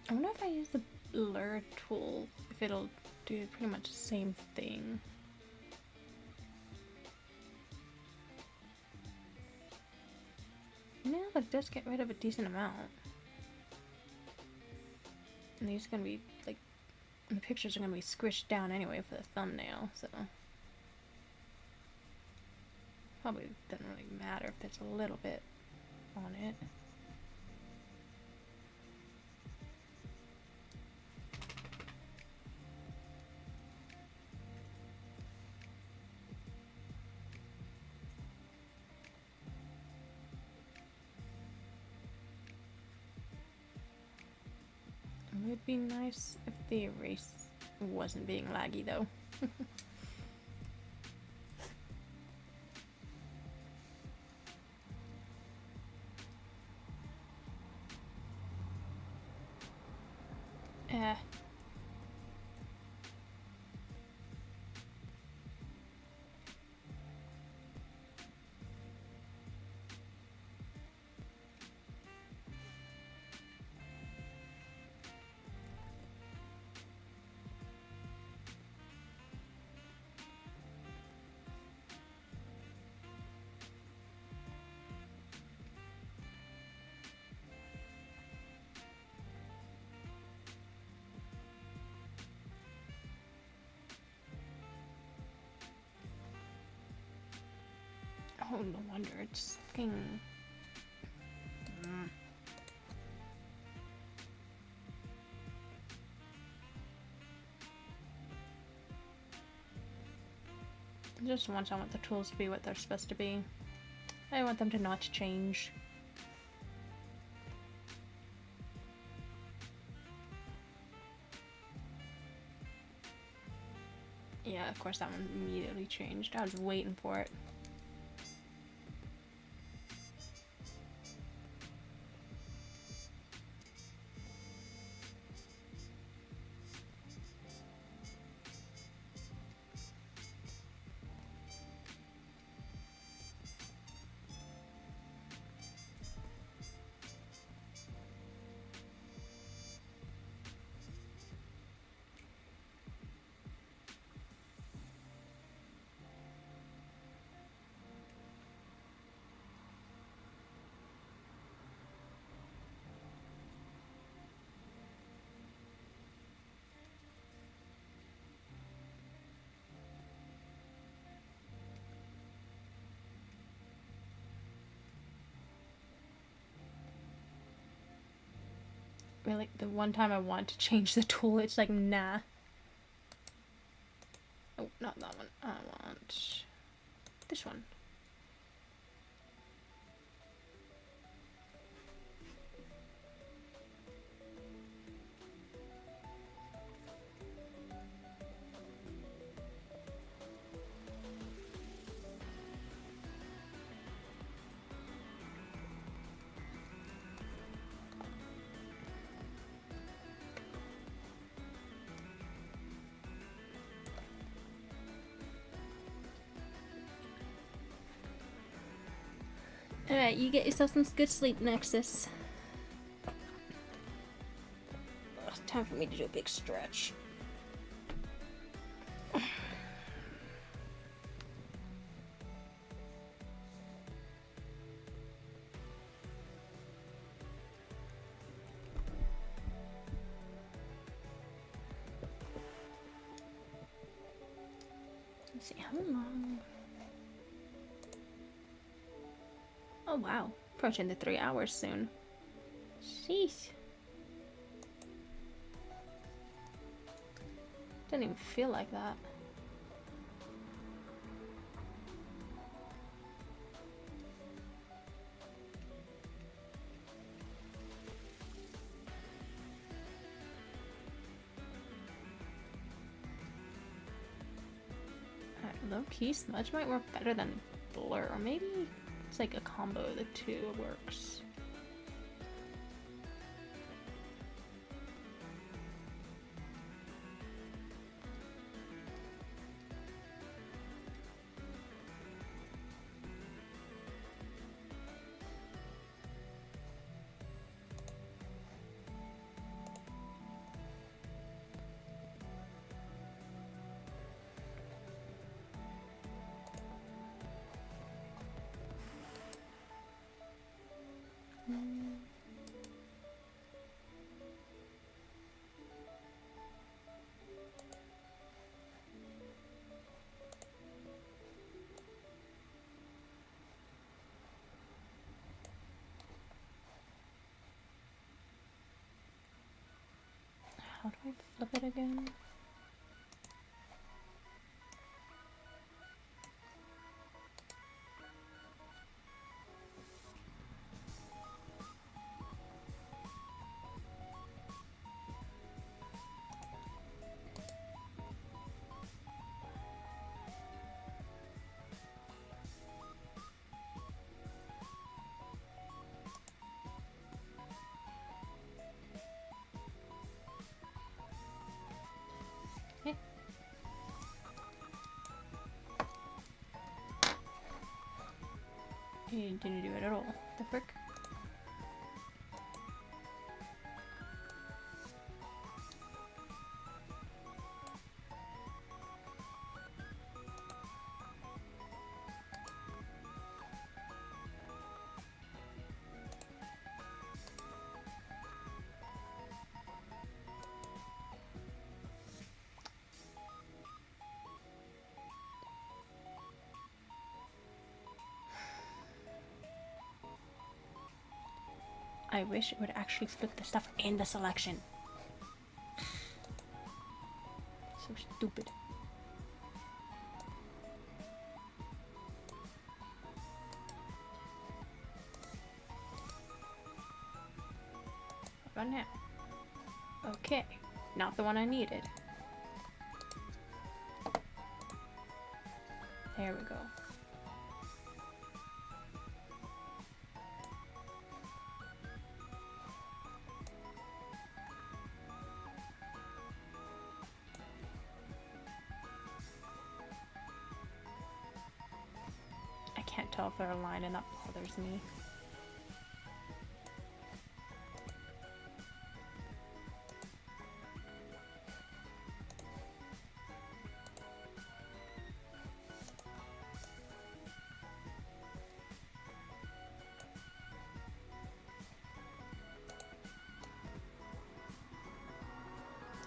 I wonder if I use the blur tool, if it'll do pretty much the same thing. Yeah, that does get rid of a decent amount. And these are gonna be, like, the pictures are gonna be squished down anyway for the thumbnail, so probably doesn't really matter if there's a little bit on it. It would be nice if the erase wasn't being laggy though. Eh. Oh, no wonder it's fucking... Just once I want the tools to be what they're supposed to be. I want them to not change. Yeah, of course that one immediately changed. I was waiting for it. Really, the one time I want to change the tool, it's like, nah. Oh, not that one. I want this one. Alright, you get yourself some good sleep, Nexus. Ugh, time for me to do a big stretch. Let's see, how long? Oh wow, approaching the 3 hours soon. Sheesh. Didn't even feel like that. Low key smudge might work better than blur, or maybe it's like a combo of the two works. How do I flip it again? You didn't do it at all. The frick? I wish it would actually flip the stuff in the selection. So stupid. What about now? Okay, not the one I needed. There we go. I can't tell if they're aligned and that bothers me.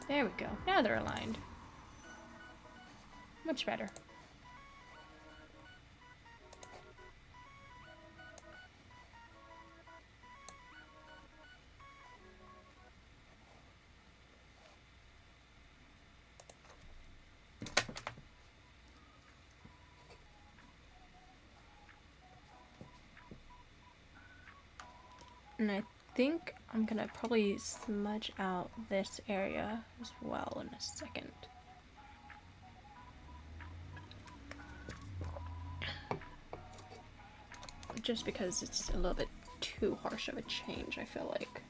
There we go. Now they're aligned. Much better. And I think I'm gonna probably smudge out this area as well in a second. Just because it's a little bit too harsh of a change, I feel like.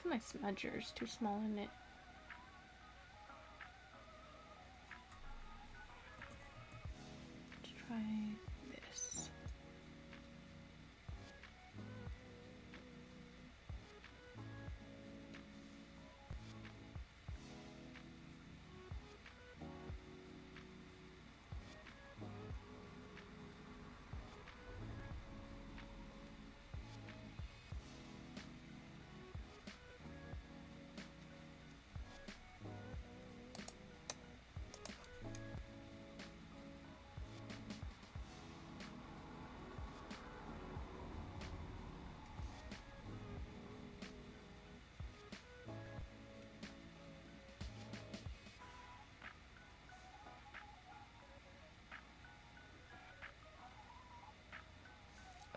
My smudger's too small in it. Let's try this.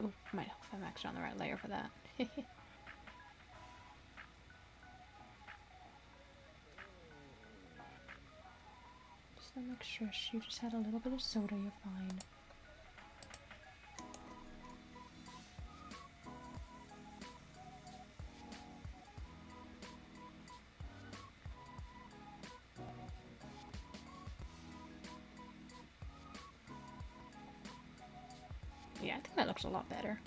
Oh, might help if I'm actually on the right layer for that. Just to make sure you just had a little bit of soda, you're fine. Yeah, I think that looks a lot better.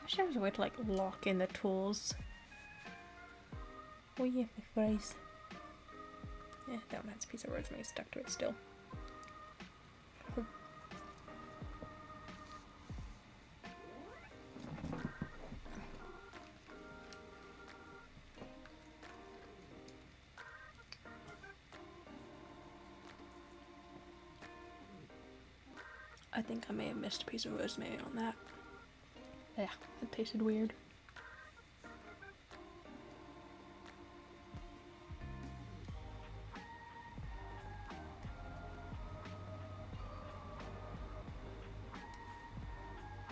wish there was a way to like lock in the tools. Oh yeah, my fries. Yeah, that one has a piece of rosemary stuck to it still. I think I may have missed a piece of rosemary on that. Yeah, it tasted weird.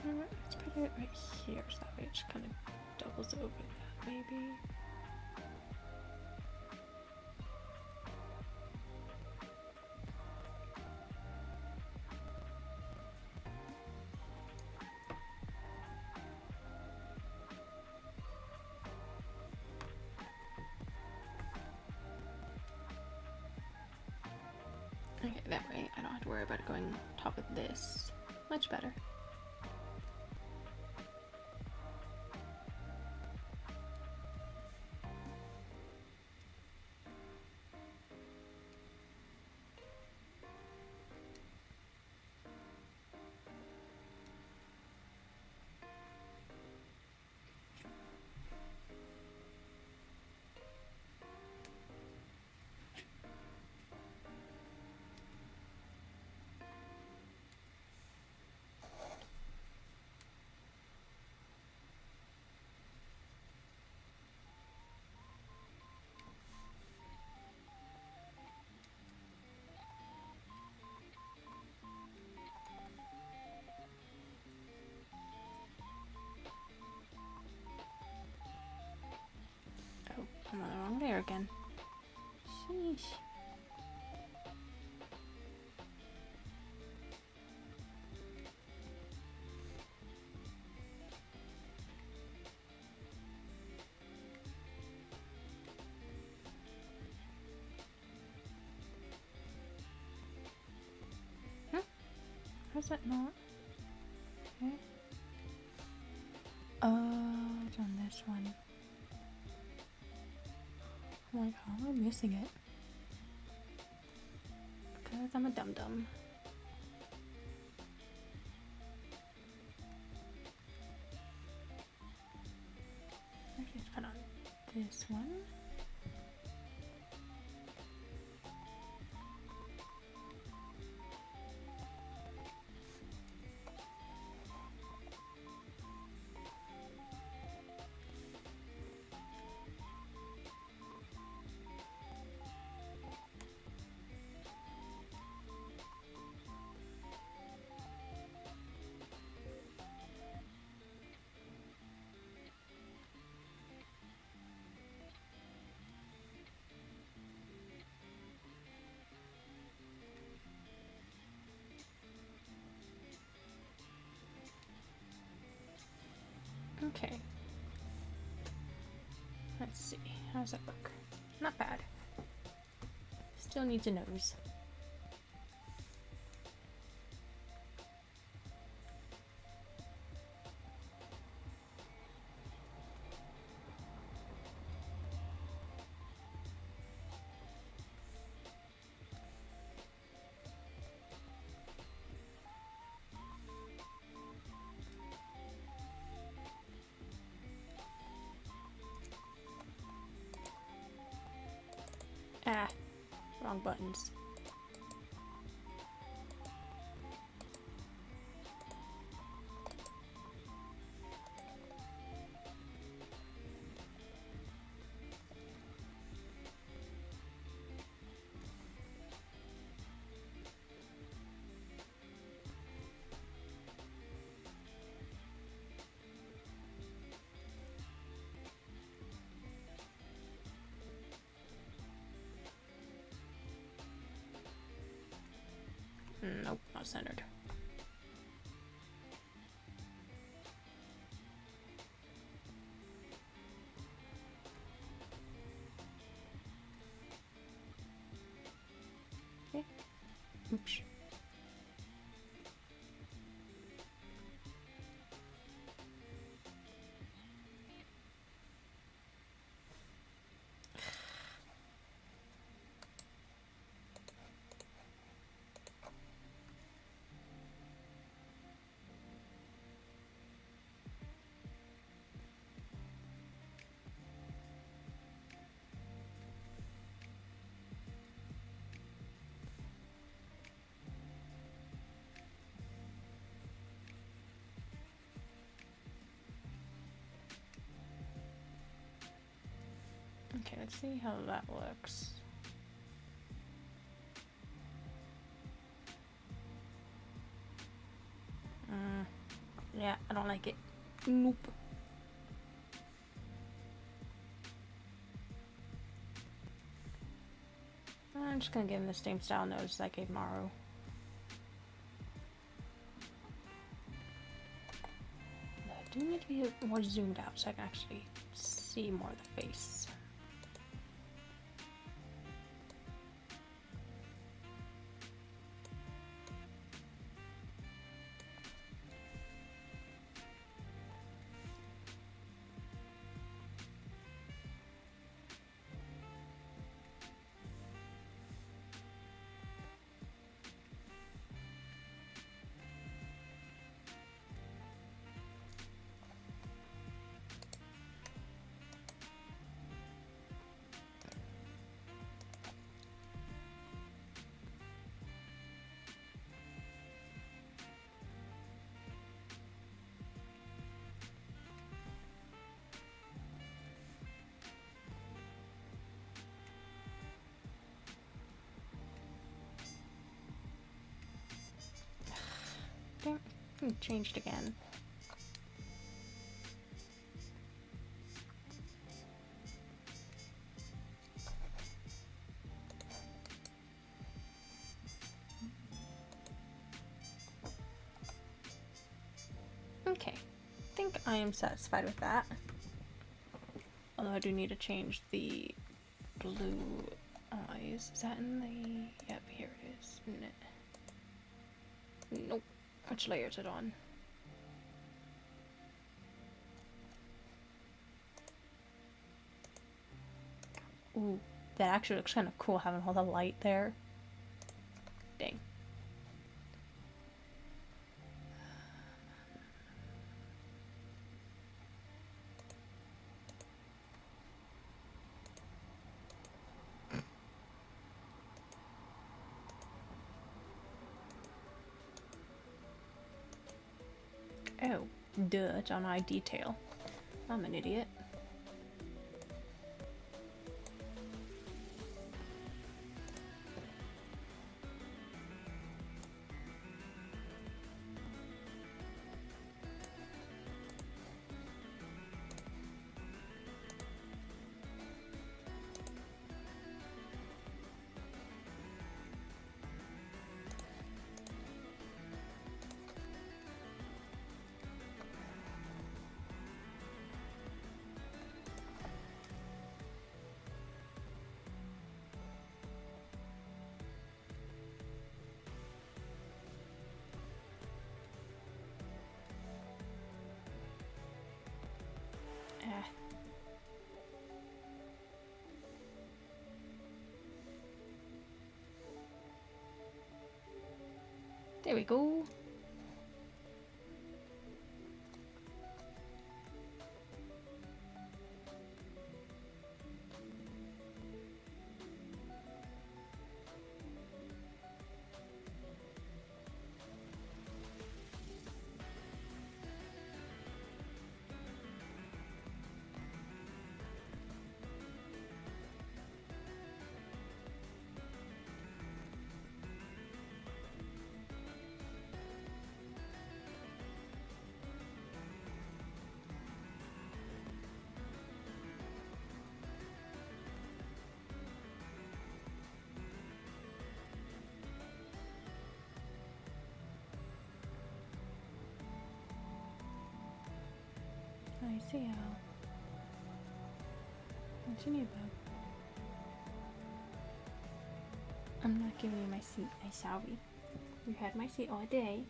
Let's put it right here so that way it just kind of doubles over that maybe. Okay, that way I don't have to worry about it going on top of this. Much better. I'm on the wrong layer again. Sheesh. Huh? How's that not? Okay. Oh, it's on this one. I'm like, how am I missing it? Because I'm a dum-dum. Actually, let's put on this one. Okay. Let's see. How does that look? Not bad. Still needs a nose. Ah, wrong buttons. Nope, not centered. Okay. Oops. Okay, let's see how that looks. Yeah, I don't like it. Nope. I'm just gonna give him the same style nose I gave Maru. I do need to be more zoomed out so I can actually see more of the face. Changed again. Okay, I think I am satisfied with that. Although I do need to change the blue eyes. Is that in the... Yep, here it is, isn't it? Nope. Which layer is it on? Ooh, that actually looks kind of cool having all the light there. Dang. Oh, duh, it's on eye detail. I'm an idiot. There we go. I see how. What you need, bub? I'm not giving you my seat, I shall be. You had my seat all day.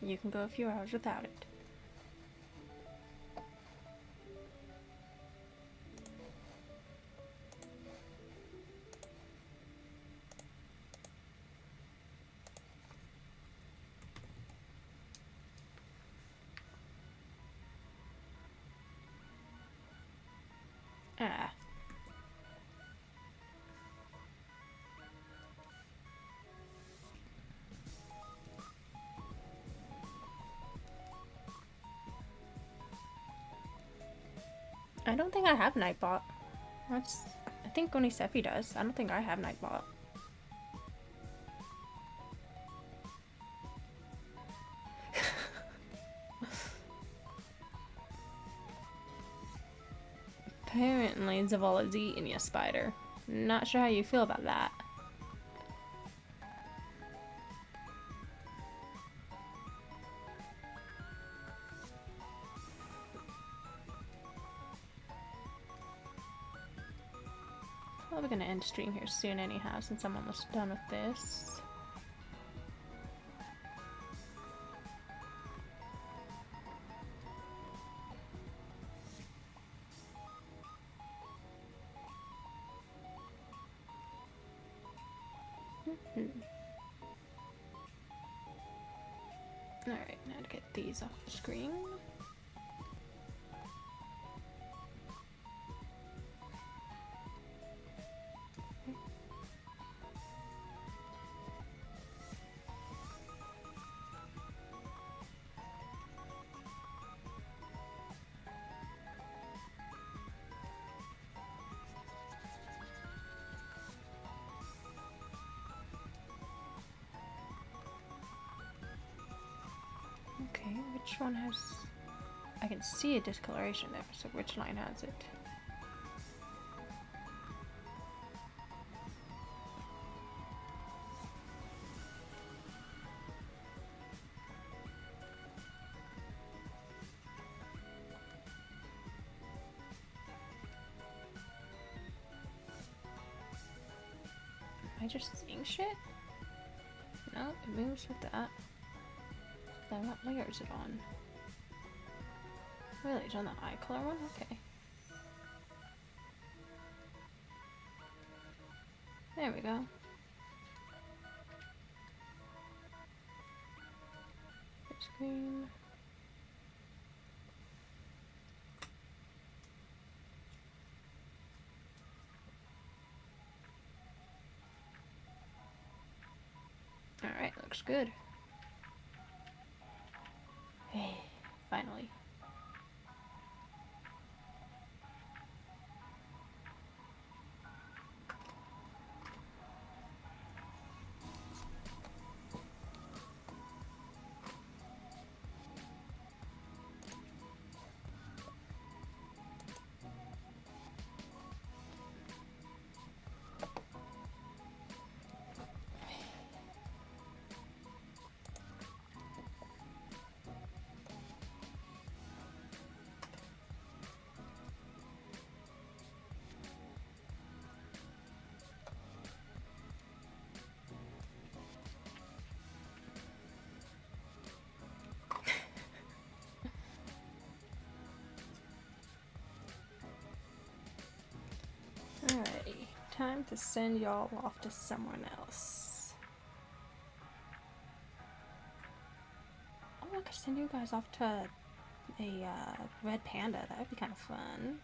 You can go a few hours without it. Ah. I don't think I have Nightbot. That's think only Sephi does. I don't think I have Nightbot. Apparently Zavala's eating you, Spider. Not sure how you feel about that. Probably gonna end stream here soon anyhow, since I'm almost done with this. Alright, now to get these off the screen. Okay, which one has... I can see a discoloration there, so which line has it? Am I just seeing shit? No, it moves with that. Then what layer is it on? Really, it's on the eye color one? Okay. There we go. Screen. Alright, looks good. Hey, finally. Alrighty, time to send y'all off to someone else. Oh, I could send you guys off to a red panda. That would be kind of fun.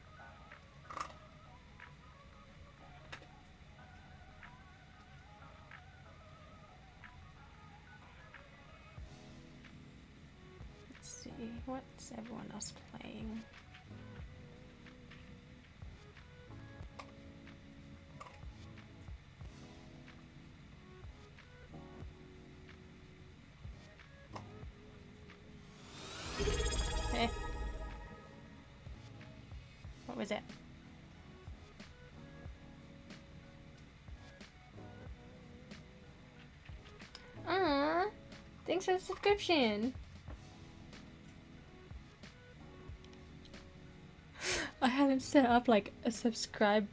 Let's see, what's everyone else playing? What was it? Thanks for the subscription. I haven't set up like a subscribe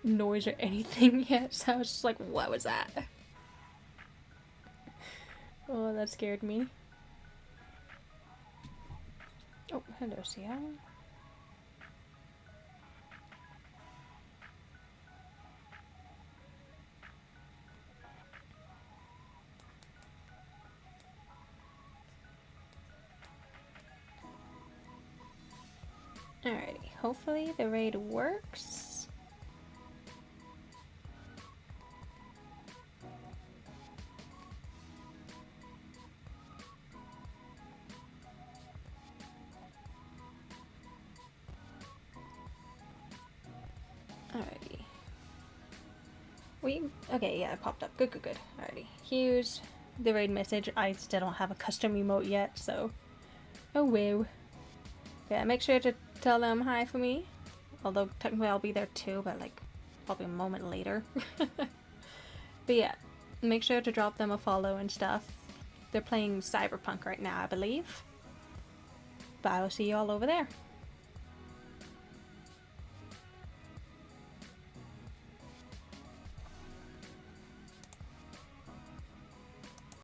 noise or anything yet, so I was just like, what was that? Oh, that scared me. Oh, hello, Sia. Alrighty, hopefully the raid works. Alrighty. Okay, yeah, it popped up. Good, good, good. Alrighty. Here's the raid message. I still don't have a custom emote yet, so... Oh, wow. Yeah, make sure to tell them hi for me. Although, technically I'll be there too, but, like, probably a moment later. But yeah, make sure to drop them a follow and stuff. They're playing Cyberpunk right now, I believe. But I will see you all over there.